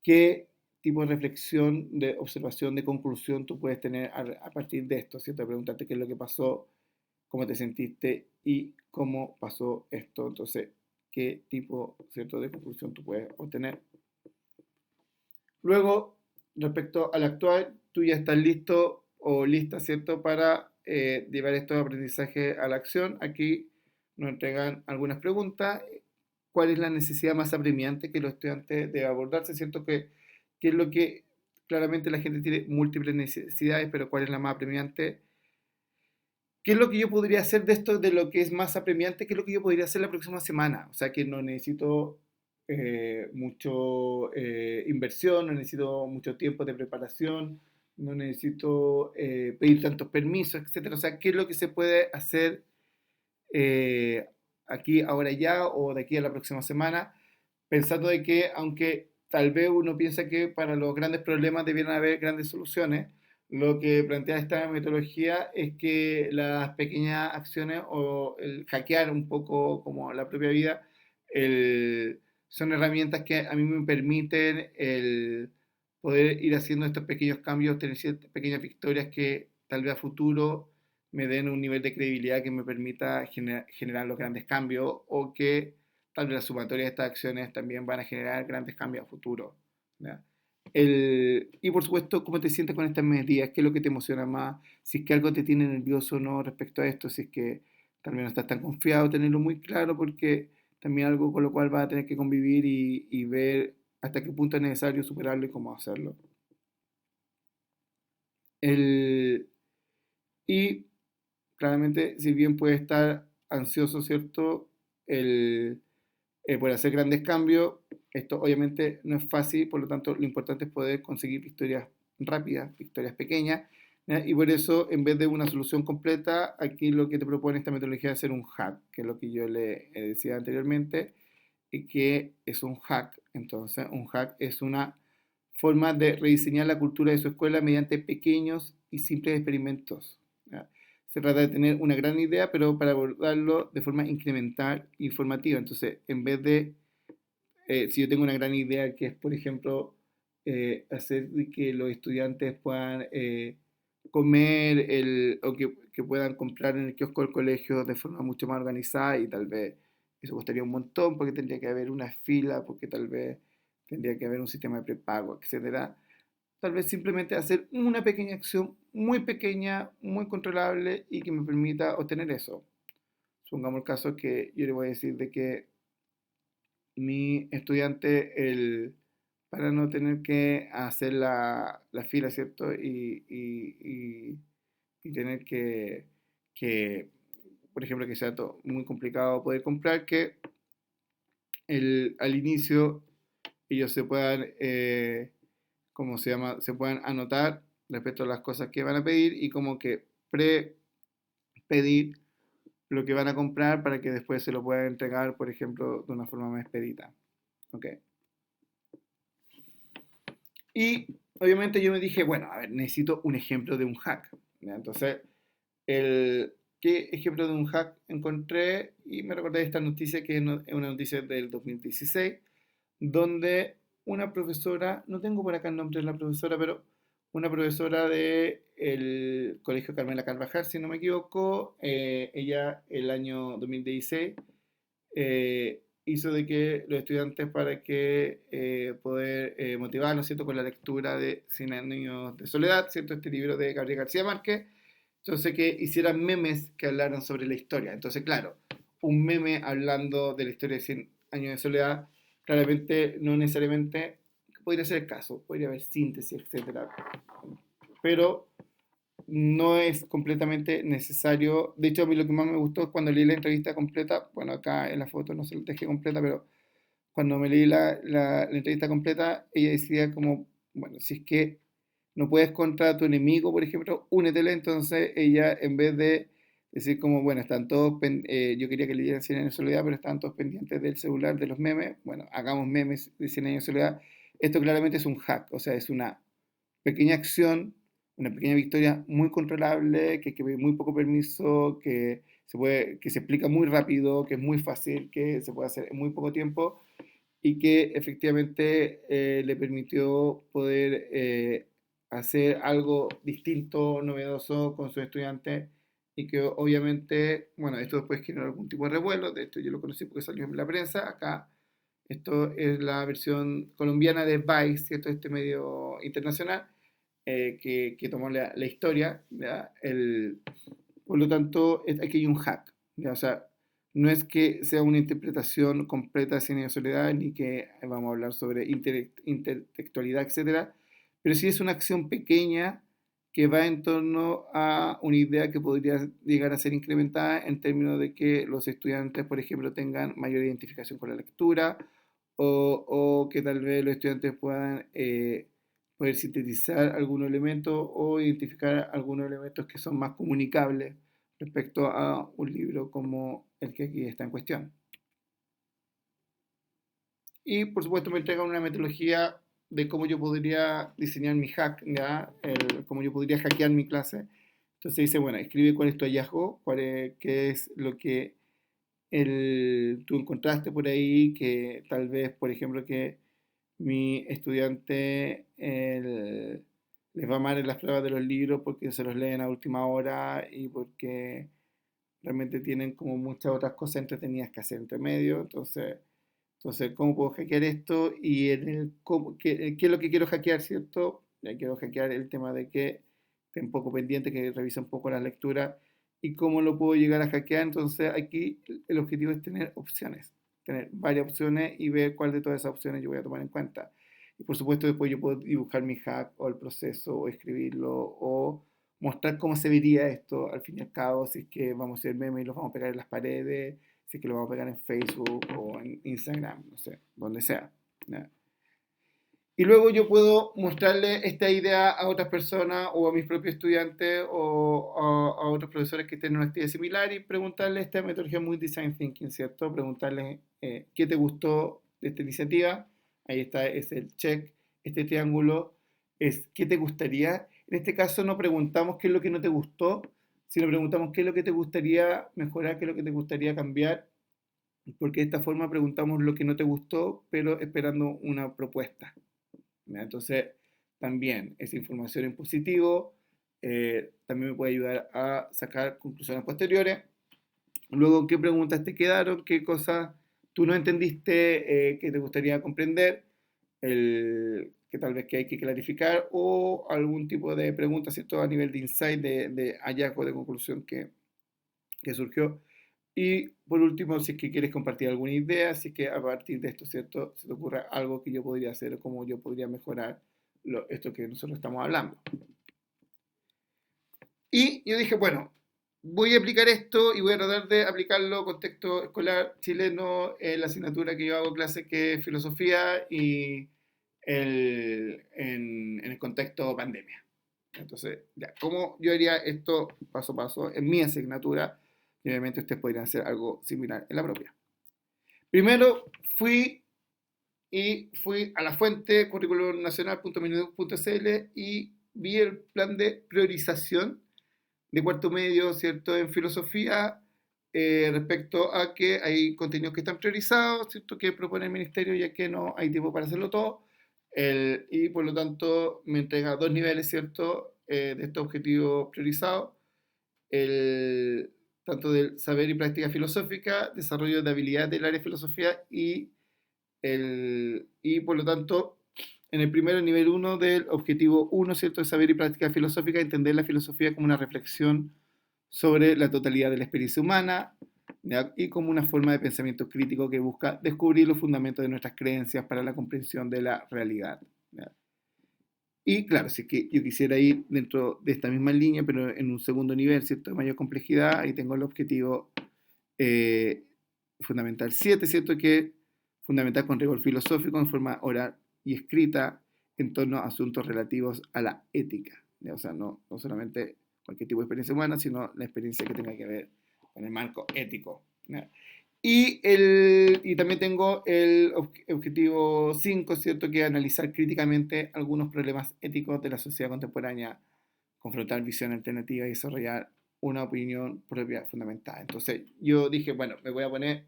¿qué tipo de reflexión, de observación, de conclusión tú puedes tener a partir de esto, ¿cierto? Preguntarte qué es lo que pasó, cómo te sentiste y cómo pasó esto. Entonces, qué tipo, ¿cierto?, de conclusión tú puedes obtener. Luego, respecto al actual, tú ya estás listo o lista, ¿cierto?, para llevar estos aprendizajes a la acción. Aquí nos entregan algunas preguntas. ¿Cuál es la necesidad más apremiante que los estudiantes deben abordarse? ¿Cierto? Que es lo que claramente la gente tiene múltiples necesidades, pero ¿cuál es la más apremiante? ¿Qué es lo que yo podría hacer de esto, de lo que es más apremiante? ¿Qué es lo que yo podría hacer la próxima semana? O sea, que no necesito mucho inversión, no necesito mucho tiempo de preparación, no necesito pedir tantos permisos, etcétera. O sea, ¿qué es lo que se puede hacer eh, aquí, ahora ya, o de aquí a la próxima semana? pensando de que aunque tal vez uno piensa que para los grandes problemas debieran haber grandes soluciones, lo que plantea esta metodología es que las pequeñas acciones o el hackear un poco como la propia vida, son herramientas que a mí me permiten el poder ir haciendo estos pequeños cambios, tener ciertas pequeñas victorias que tal vez a futuro me den un nivel de credibilidad que me permita generar los grandes cambios o que tal vez la sumatoria de estas acciones también van a generar grandes cambios a futuro. ¿Ya? Y por supuesto, ¿cómo te sientes con estas medidas? ¿Qué es lo que te emociona más? Si es que algo te tiene nervioso o no respecto a esto, si es que tal vez no estás tan confiado, tenerlo muy claro porque también algo con lo cual vas a tener que convivir y ver hasta qué punto es necesario superarlo y cómo hacerlo. El, y claramente, si bien puede estar ansioso, ¿cierto? El, por hacer grandes cambios. Esto obviamente no es fácil, por lo tanto lo importante es poder conseguir victorias rápidas, victorias pequeñas, ¿ya? Y por eso en vez de una solución completa, aquí lo que te propone esta metodología es hacer un hack, que es lo que yo le decía anteriormente, y que es un hack. Entonces un hack es una forma de rediseñar la cultura de su escuela mediante pequeños y simples experimentos. ¿Ya? Se trata de tener una gran idea, pero para abordarlo de forma incremental e informativa. Entonces, en vez de si yo tengo una gran idea que es, por ejemplo, hacer que los estudiantes puedan comer o que puedan comprar en el kiosco del colegio de forma mucho más organizada y tal vez eso costaría un montón porque tendría que haber una fila, porque tal vez tendría que haber un sistema de prepago, etcétera. Tal vez simplemente hacer una pequeña acción muy pequeña, muy controlable y que me permita obtener eso. Supongamos el caso que yo le voy a decir de que mi estudiante para no tener que hacer la fila, ¿cierto? Y tener que, por ejemplo, que sea muy complicado poder comprar, que al inicio ellos se puedan, ¿cómo se llama? Se puedan anotar respecto a las cosas que van a pedir y como que pre-pedir lo que van a comprar para que después se lo puedan entregar, por ejemplo, de una forma más expedita. ¿Ok? Y obviamente yo me dije, bueno, a ver, necesito un ejemplo de un hack. ¿Ya? Entonces, ¿qué ejemplo de un hack encontré? Y me recordé esta noticia que es una noticia del 2016, donde una profesora, no tengo por acá el nombre de la profesora, pero una profesora del Colegio Carmela Carvajal, si no me equivoco, ella el año 2016 hizo de que los estudiantes para que poder motivarlos, ¿cierto? Con la lectura de Cien años de soledad, ¿cierto? Este libro de Gabriel García Márquez. Entonces que hicieran memes que hablaran sobre la historia. Entonces, claro, un meme hablando de la historia de Cien años de soledad, claramente no necesariamente podría ser el caso, podría haber síntesis, etcétera. Pero no es completamente necesario. De hecho, a mí lo que más me gustó es cuando leí la entrevista completa. Bueno, acá en la foto no se la dejé completa, pero cuando me leí la entrevista completa, ella decía como, bueno, si es que no puedes contra tu enemigo, por ejemplo, únetele. Entonces ella, en vez de decir como, bueno, están todos, yo quería que leyeran Cien años de soledad, pero estaban todos pendientes del celular, de los memes, bueno, hagamos memes de Cien años de soledad. Esto claramente es un hack, o sea, es una pequeña acción, una pequeña victoria muy controlable, que hay muy poco permiso, que se explica muy rápido, que es muy fácil, que se puede hacer en muy poco tiempo y que efectivamente le permitió poder hacer algo distinto, novedoso con sus estudiantes y que obviamente, bueno, esto después generó algún tipo de revuelo, de esto yo lo conocí porque salió en la prensa, acá esto es la versión colombiana de Vice, ¿cierto? Este medio internacional que tomó la historia, ¿ya? Por lo tanto, aquí hay un hack, ¿ya? O sea, no es que sea una interpretación completa de Cien años de soledad, ni que vamos a hablar sobre intertextualidad, etcétera, pero sí es una acción pequeña que va en torno a una idea que podría llegar a ser incrementada en términos de que los estudiantes, por ejemplo, tengan mayor identificación con la lectura o que tal vez los estudiantes puedan poder sintetizar algunos elementos o identificar algunos elementos que son más comunicables respecto a un libro como el que aquí está en cuestión. y por supuesto me entregan una metodología de cómo yo podría diseñar mi hack, ¿ya? Cómo yo podría hackear mi clase. Entonces dice, bueno, escribe cuál es tu hallazgo, qué es lo que tú encontraste por ahí, que tal vez, por ejemplo, que mi estudiante les va mal en las pruebas de los libros porque se los leen a última hora y porque realmente tienen como muchas otras cosas entretenidas que hacer entre medio. Entonces, ¿cómo puedo hackear esto? Y ¿qué es lo que quiero hackear, cierto? Ya quiero hackear el tema de que esté un poco pendiente, que revise un poco la lectura y cómo lo puedo llegar a hackear. Entonces, aquí el objetivo es tener opciones, tener varias opciones y ver cuál de todas esas opciones yo voy a tomar en cuenta. Y por supuesto, después yo puedo dibujar mi hack o el proceso o escribirlo o mostrar cómo se vería esto al fin y al cabo, si es que vamos a hacer memes y los vamos a pegar en las paredes, si es que lo vamos a pegar en Facebook o en Instagram, no sé, donde sea. ¿Ya? Y luego yo puedo mostrarle esta idea a otras personas o a mis propios estudiantes o a otros profesores que tienen una actividad similar y preguntarles esta metodología muy design thinking, ¿cierto? Preguntarles qué te gustó de esta iniciativa. Ahí está, es el check. Este triángulo es qué te gustaría. En este caso no preguntamos qué es lo que no te gustó, sino preguntamos qué es lo que te gustaría mejorar, qué es lo que te gustaría cambiar, porque de esta forma preguntamos lo que no te gustó, pero esperando una propuesta. ¿Ya? Entonces, también esa información en positivo también me puede ayudar a sacar conclusiones posteriores. Luego, ¿qué preguntas te quedaron? ¿Qué cosas tú no entendiste que te gustaría comprender? Que tal vez que hay que clarificar o algún tipo de pregunta, ¿cierto? A nivel de insight, de hallazgo, de conclusión que surgió. Y por último, si es que quieres compartir alguna idea, si es que a partir de esto, ¿cierto? Se te ocurre algo que yo podría hacer o cómo yo podría mejorar esto que nosotros estamos hablando. Y yo dije, bueno, voy a aplicar esto y voy a tratar de aplicarlo contexto escolar chileno en la asignatura que yo hago clase, que es filosofía y en el contexto pandemia. Entonces, ya, ¿cómo yo haría esto paso a paso en mi asignatura? Y obviamente ustedes podrían hacer algo similar en la propia. Primero fui a la fuente curriculumnacional.mineduc.cl y vi el plan de priorización de cuarto medio, ¿cierto? En filosofía, respecto a que hay contenidos que están priorizados, ¿cierto? Que propone el ministerio, ya que no hay tiempo para hacerlo todo. Y por lo tanto me entrega dos niveles, ¿cierto? De estos objetivos priorizados. El, tanto del saber y práctica filosófica, desarrollo de habilidades del área de filosofía y por lo tanto, en el primero, nivel uno del objetivo uno, ¿cierto? De saber y práctica filosófica, entender la filosofía como una reflexión sobre la totalidad de la experiencia humana, ¿ya? Y como una forma de pensamiento crítico que busca descubrir los fundamentos de nuestras creencias para la comprensión de la realidad. ¿Ya? Y claro, si es que yo quisiera ir dentro de esta misma línea, pero en un segundo nivel, ¿cierto? De mayor complejidad, ahí tengo el objetivo eh, fundamental 7, ¿cierto? Que es fundamental con rigor filosófico en forma oral y escrita en torno a asuntos relativos a la ética. ¿Ya? O sea, no solamente cualquier tipo de experiencia humana, sino la experiencia que tenga que ver con el marco ético. ¿Ya? Y también tengo el objetivo 5, ¿cierto? Que es analizar críticamente algunos problemas éticos de la sociedad contemporánea, confrontar visión alternativa y desarrollar una opinión propia fundamentada. Entonces yo dije, bueno, me voy a poner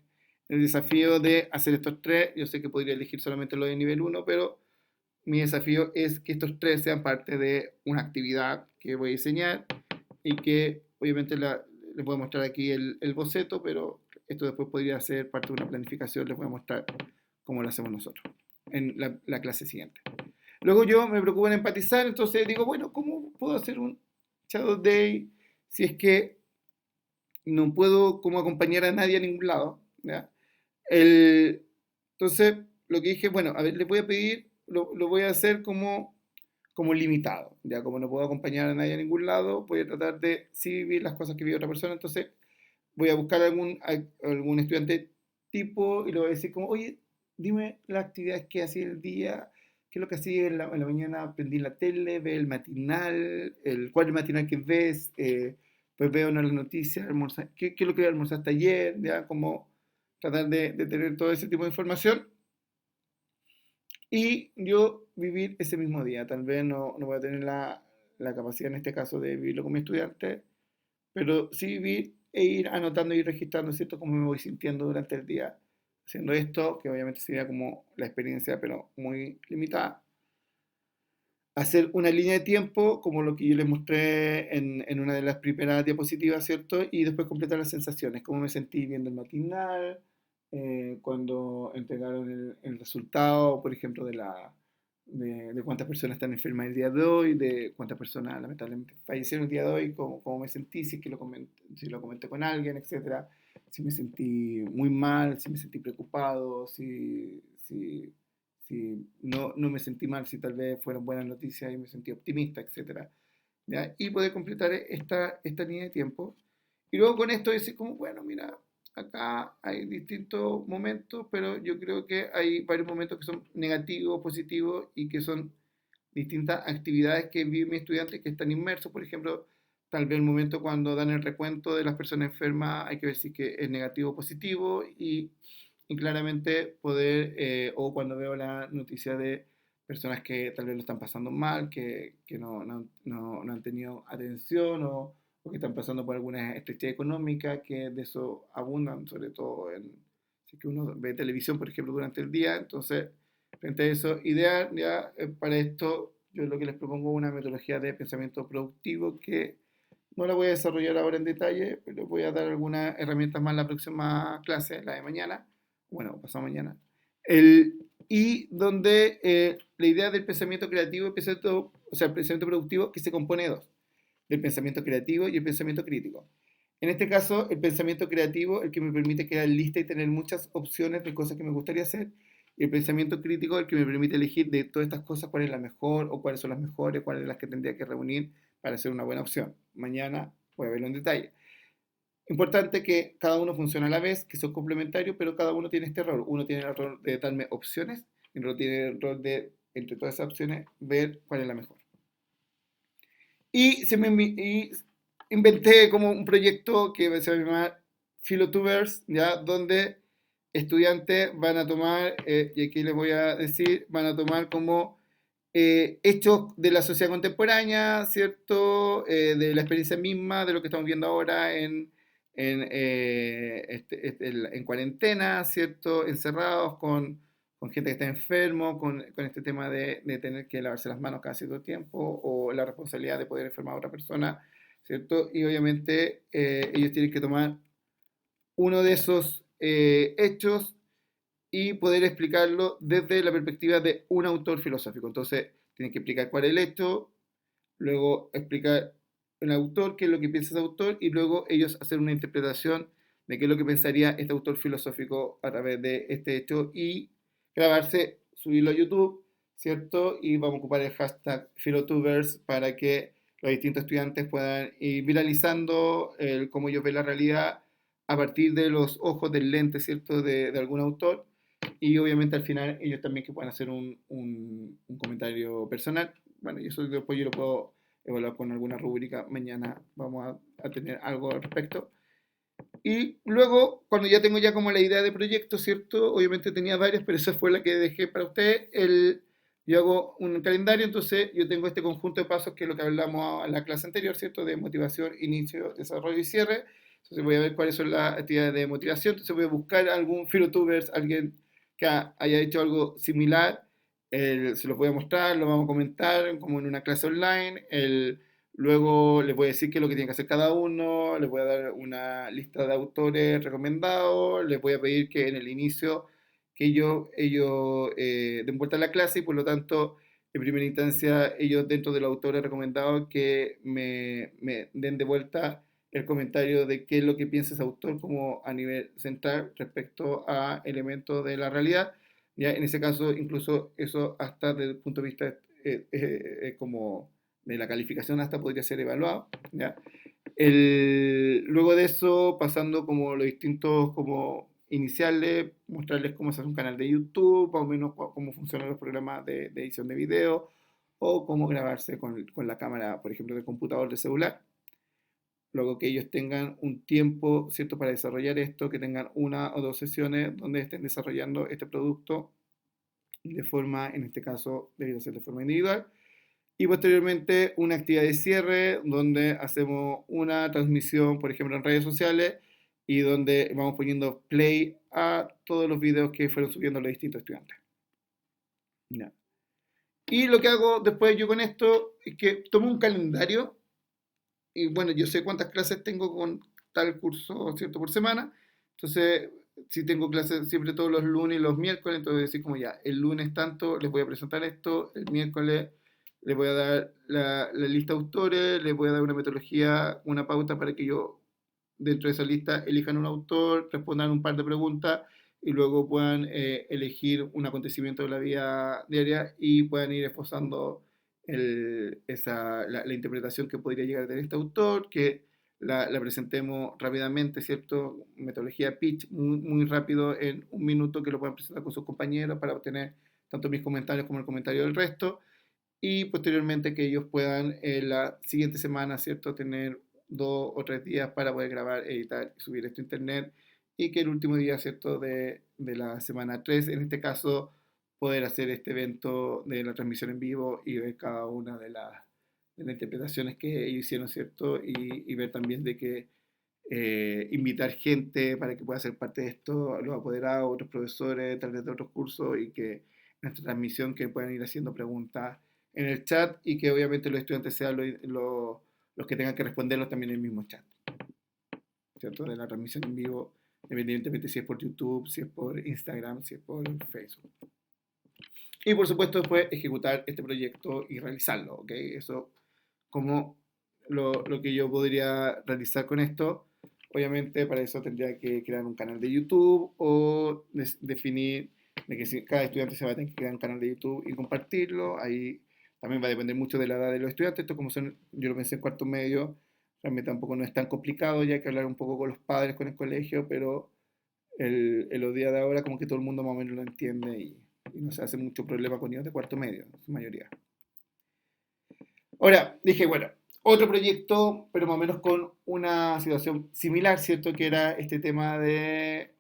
el desafío de hacer estos tres. Yo sé que podría elegir solamente lo de nivel uno, pero mi desafío es que estos tres sean parte de una actividad que voy a diseñar y que obviamente les voy a mostrar aquí el boceto, pero esto después podría ser parte de una planificación. Les voy a mostrar cómo lo hacemos nosotros en la clase siguiente. Luego yo me preocupo en empatizar, entonces digo, bueno, ¿cómo puedo hacer un Shadow Day si es que no puedo como acompañar a nadie a ningún lado? ¿Ya? El, entonces, lo que dije, bueno, a ver, les voy a pedir, lo voy a hacer como limitado, ya como no puedo acompañar a nadie a ningún lado, voy a tratar de sí vivir las cosas que vive otra persona, entonces voy a buscar algún estudiante tipo y le voy a decir como, oye, dime las actividades que hacía el día, qué es lo que hacía en la mañana, prendí la tele, ve el matinal, cuál es el matinal que ves, pues veo una las noticias, qué es lo que almorzaste ayer, ya como tratar de tener todo ese tipo de información y yo vivir ese mismo día. Tal vez no voy a tener la capacidad en este caso de vivirlo como estudiante, pero sí vivir e ir anotando y registrando, ¿cierto?, cómo me voy sintiendo durante el día haciendo esto, que obviamente sería como la experiencia, pero muy limitada. Hacer una línea de tiempo, como lo que yo les mostré en una de las primeras diapositivas, ¿cierto? Y después completar las sensaciones, cómo me sentí viendo el matinal, cuando entregaron el resultado, por ejemplo, de cuántas personas están enfermas el día de hoy, de cuántas personas lamentablemente fallecieron el día de hoy, cómo me sentí, si, es que si lo comenté con alguien, etcétera, si me sentí muy mal, si me sentí preocupado, si no me sentí mal, si tal vez fueron buenas noticias y me sentí optimista, etcétera, ¿ya? Y poder completar esta línea de tiempo. Y luego con esto decir como, bueno, mira, acá hay distintos momentos, pero yo creo que hay varios momentos que son negativos, positivos y que son distintas actividades que vive mi estudiante que están inmersos. Por ejemplo, tal vez el momento cuando dan el recuento de las personas enfermas, hay que ver si que es negativo o positivo y claramente poder, o cuando veo la noticia de personas que tal vez lo están pasando mal, que no han tenido atención o que están pasando por alguna estrechez económica, que de eso abundan, sobre todo si es que uno ve televisión, por ejemplo, durante el día. Entonces, frente a eso, ideal, ya para esto, yo lo que les propongo es una metodología de pensamiento productivo que no la voy a desarrollar ahora en detalle, pero voy a dar algunas herramientas más en la próxima clase, la de mañana, bueno, pasado mañana. Y donde la idea del pensamiento creativo, o sea, el pensamiento productivo, que se compone de dos, del pensamiento creativo y el pensamiento crítico. En este caso, el pensamiento creativo, el que me permite crear lista y tener muchas opciones de cosas que me gustaría hacer, y el pensamiento crítico, el que me permite elegir de todas estas cosas cuál es la mejor o cuáles son las mejores, cuáles son las que tendría que reunir para hacer una buena opción. Mañana voy a verlo en detalle. Importante que cada uno funcione a la vez, que son complementarios, pero cada uno tiene este rol. Uno tiene el rol de darme opciones y otro tiene el rol de, entre todas esas opciones, ver cuál es la mejor. Y inventé como un proyecto que se llama Philotubers, ¿ya? Donde estudiantes van a tomar, y aquí les voy a decir, van a tomar como hechos de la sociedad contemporánea, ¿cierto? De la experiencia misma, de lo que estamos viendo ahora en cuarentena, ¿cierto? Encerrados con gente que está enfermo, con este tema de tener que lavarse las manos cada cierto tiempo, o la responsabilidad de poder enfermar a otra persona, ¿cierto? Y obviamente ellos tienen que tomar uno de esos hechos y poder explicarlo desde la perspectiva de un autor filosófico. Entonces, tienen que explicar cuál es el hecho, luego explicar el autor, qué es lo que piensa ese autor, y luego ellos hacer una interpretación de qué es lo que pensaría este autor filosófico a través de este hecho y grabarse, subirlo a YouTube, ¿cierto? Y vamos a ocupar el hashtag Philotubers para que los distintos estudiantes puedan ir viralizando cómo ellos ven la realidad a partir de los ojos del lente, ¿cierto?, de algún autor. Y obviamente al final ellos también que puedan hacer un comentario personal. Bueno, y eso después yo lo puedo evaluar con alguna rúbrica. Mañana vamos a tener algo al respecto. Y luego, cuando ya tengo ya como la idea de proyecto, ¿cierto? Obviamente tenía varias, pero esa fue la que dejé para ustedes. Yo hago un calendario, entonces yo tengo este conjunto de pasos que es lo que hablamos en la clase anterior, ¿cierto? De motivación, inicio, desarrollo y cierre. Entonces voy a ver cuáles son las actividades de motivación. Entonces voy a buscar algún Philotubers, alguien que haya hecho algo similar. Se los voy a mostrar, lo vamos a comentar como en una clase online. Luego les voy a decir qué es lo que tiene que hacer cada uno, les voy a dar una lista de autores recomendados, les voy a pedir que en el inicio que ellos den vuelta a la clase y por lo tanto, en primera instancia, ellos dentro de los autores recomendados que me den de vuelta el comentario de qué es lo que piensa ese autor como a nivel central respecto a elementos de la realidad. Ya en ese caso, incluso eso hasta desde el punto de vista como de la calificación hasta podría ser evaluado, ¿ya? Luego de eso, pasando como los distintos como iniciales, mostrarles cómo se hace un canal de YouTube, más o menos cómo funcionan los programas de edición de video, o cómo grabarse con la cámara, por ejemplo, del computador de celular. Luego que ellos tengan un tiempo, ¿cierto?, para desarrollar esto, que tengan una o dos sesiones donde estén desarrollando este producto de forma, en este caso, debería ser de forma individual. Y posteriormente una actividad de cierre donde hacemos una transmisión, por ejemplo, en redes sociales y donde vamos poniendo play a todos los videos que fueron subiendo los distintos estudiantes. Ya. Y lo que hago después yo con esto es que tomo un calendario y bueno, yo sé cuántas clases tengo con tal curso, ¿cierto? Por semana. Entonces, si tengo clases siempre todos los lunes y los miércoles, entonces decir como ya, el lunes tanto les voy a presentar esto, el miércoles les voy a dar la lista de autores, les voy a dar una metodología, una pauta para que yo dentro de esa lista elijan un autor, respondan un par de preguntas y luego puedan elegir un acontecimiento de la vida diaria y puedan ir esbozando la interpretación que podría llegar a tener este autor, que la presentemos rápidamente, ¿cierto? Metodología pitch, muy rápido, en un minuto, que lo puedan presentar con sus compañeros para obtener tanto mis comentarios como el comentario del resto. Y posteriormente que ellos puedan la siguiente semana, ¿cierto? Tener 2 o 3 días para poder grabar, editar y subir esto a internet. Y que el último día, ¿cierto? De la semana 3 en este caso, poder hacer este evento de la transmisión en vivo y ver cada una de las interpretaciones que ellos hicieron, ¿cierto? Y ver también de que invitar gente para que pueda ser parte de esto, los apoderados, otros profesores, tal vez de otros cursos, y que nuestra transmisión que puedan ir haciendo preguntas en el chat y que obviamente los estudiantes sean los que tengan que responderlos también en el mismo chat, ¿cierto? De la transmisión en vivo, independientemente si es por YouTube, si es por Instagram, si es por Facebook. Y por supuesto después ejecutar este proyecto y realizarlo, ¿ok? Eso como lo que yo podría realizar con esto. Obviamente para eso tendría que crear un canal de YouTube o definir de que si cada estudiante se va a tener que crear un canal de YouTube y compartirlo. Ahí también va a depender mucho de la edad de los estudiantes. Esto como son, yo lo pensé en cuarto medio, realmente tampoco no es tan complicado, ya hay que hablar un poco con los padres, con el colegio, pero en los días de ahora como que todo el mundo más o menos lo entiende y no se hace mucho problema con niños de cuarto medio, en su mayoría. Ahora, dije, bueno, otro proyecto, pero más o menos con una situación similar, ¿cierto? Que era este tema de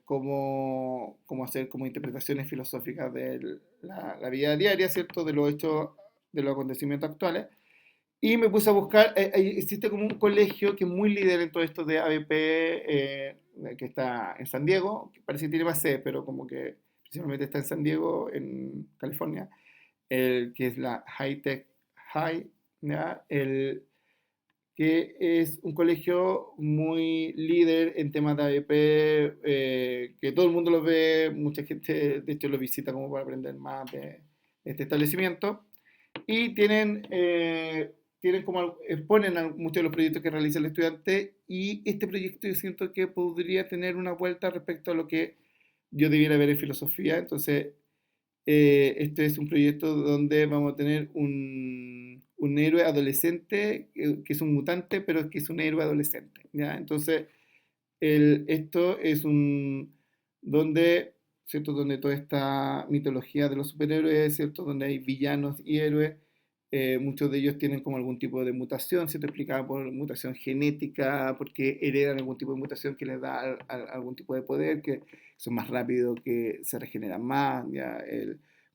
cómo hacer como interpretaciones filosóficas de la vida diaria, ¿cierto? De los hechos, de los acontecimientos actuales. Y me puse a buscar, existe como un colegio que es muy líder en todo esto de ABP, que está en San Diego, que parece que tiene más sede, pero como que principalmente está en San Diego, en California, que es la High Tech High, ¿ya? Que es un colegio muy líder en temas de ABP, que todo el mundo lo ve, mucha gente de hecho lo visita como para aprender más de este establecimiento. Y tienen como, exponen muchos de los proyectos que realiza el estudiante, y este proyecto yo siento que podría tener una vuelta respecto a lo que yo debiera ver en filosofía. Entonces, este es un proyecto donde vamos a tener un héroe adolescente que es un mutante, pero que es un héroe adolescente, ¿ya? Entonces, esto es donde, ¿cierto? Donde toda esta mitología de los superhéroes, ¿cierto? Donde hay villanos y héroes, muchos de ellos tienen como algún tipo de mutación, ¿cierto? Explicada por mutación genética, porque heredan algún tipo de mutación que les da algún tipo de poder, que son más rápidos, que se regeneran más, ¿ya?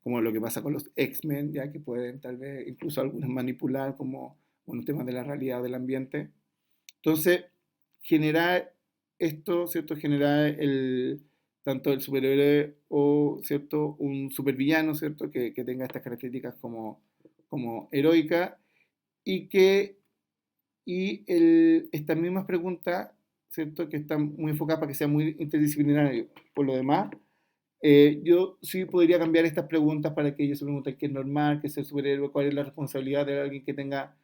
Como lo que pasa con los X-Men, ya que pueden tal vez incluso algunos manipular como unos temas de la realidad o del ambiente. Entonces, generar esto, ¿cierto? Generar tanto el superhéroe o, ¿cierto? Un supervillano, ¿cierto? Que tenga estas características como heroica, y que estas mismas preguntas, ¿cierto? Que están muy enfocadas para que sea muy interdisciplinario. Por lo demás, yo sí podría cambiar estas preguntas para que ellos se pregunten qué es normal, qué es el superhéroe, cuál es la responsabilidad de alguien que tenga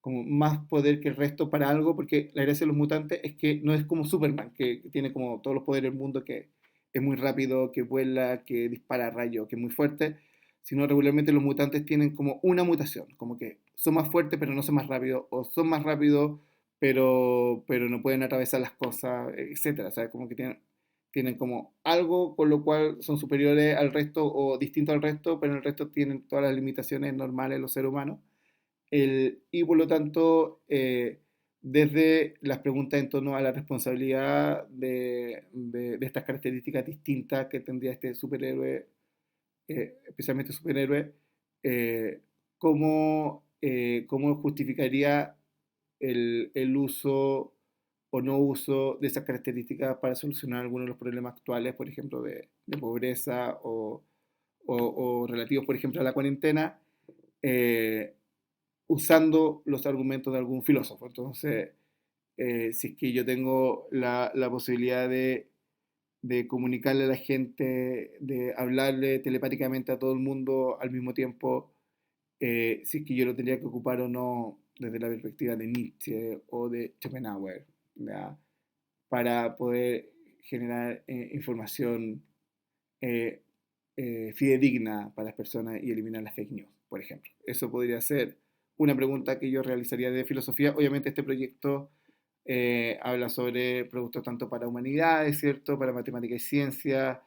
como más poder que el resto para algo, porque la gracia de los mutantes es que no es como Superman, que tiene como todos los poderes del mundo, que es muy rápido, que vuela, que dispara rayos, que es muy fuerte, sino regularmente los mutantes tienen como una mutación, como que son más fuertes pero no son más rápidos, o son más rápidos pero no pueden atravesar las cosas, etcétera. ¿Sabes? Como que tienen como algo con lo cual son superiores al resto o distintos al resto, pero el resto tienen todas las limitaciones normales de los seres humanos. Y por lo tanto, desde las preguntas en torno a la responsabilidad de estas características distintas que tendría este superhéroe, especialmente superhéroe, eh, cómo justificaría el uso o no uso de esas características para solucionar algunos de los problemas actuales, por ejemplo, de pobreza o relativos, por ejemplo, a la cuarentena, eh, usando los argumentos de algún filósofo. Entonces, si es que yo tengo la posibilidad de comunicarle a la gente, de hablarle telepáticamente a todo el mundo al mismo tiempo, si es que yo lo tendría que ocupar o no desde la perspectiva de Nietzsche o de Schopenhauer, ¿ya? Para poder generar información eh, fidedigna para las personas y eliminar las fake news, por ejemplo. Eso podría ser una pregunta que yo realizaría de filosofía. Obviamente este proyecto habla sobre productos tanto para humanidades, ¿cierto? Para matemática y ciencia,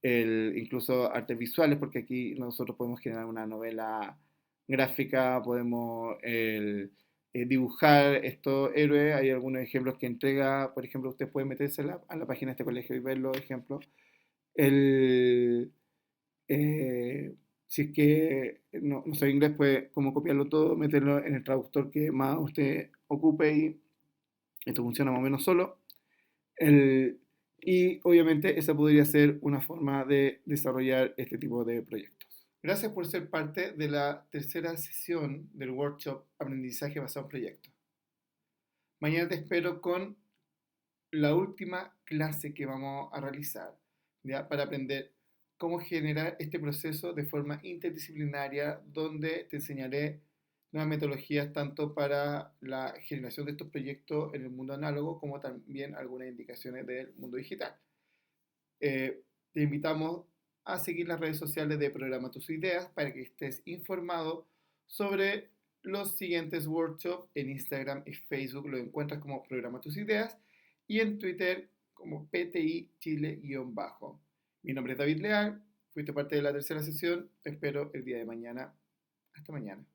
incluso artes visuales, porque aquí nosotros podemos generar una novela gráfica, podemos dibujar estos héroes. Hay algunos ejemplos que entrega, por ejemplo, usted puede meterse a la página de este colegio y ver los ejemplos. El, si es que no sabe inglés, pues como copiarlo todo, meterlo en el traductor que más usted ocupe y esto funciona más o menos solo. El, y obviamente esa podría ser una forma de desarrollar este tipo de proyectos. Gracias por ser parte de la tercera sesión del workshop Aprendizaje basado en proyectos. Mañana te espero con la última clase que vamos a realizar, ¿ya? Para aprender cómo generar este proceso de forma interdisciplinaria, donde te enseñaré nuevas metodologías tanto para la generación de estos proyectos en el mundo análogo como también algunas indicaciones del mundo digital. Te invitamos a seguir las redes sociales de Programa Tus Ideas para que estés informado sobre los siguientes workshops. En Instagram y Facebook lo encuentras como Programa Tus Ideas y en Twitter como PTI Chile-bajo. Mi nombre es David Leal, fuiste parte de la tercera sesión, te espero el día de mañana. Hasta mañana.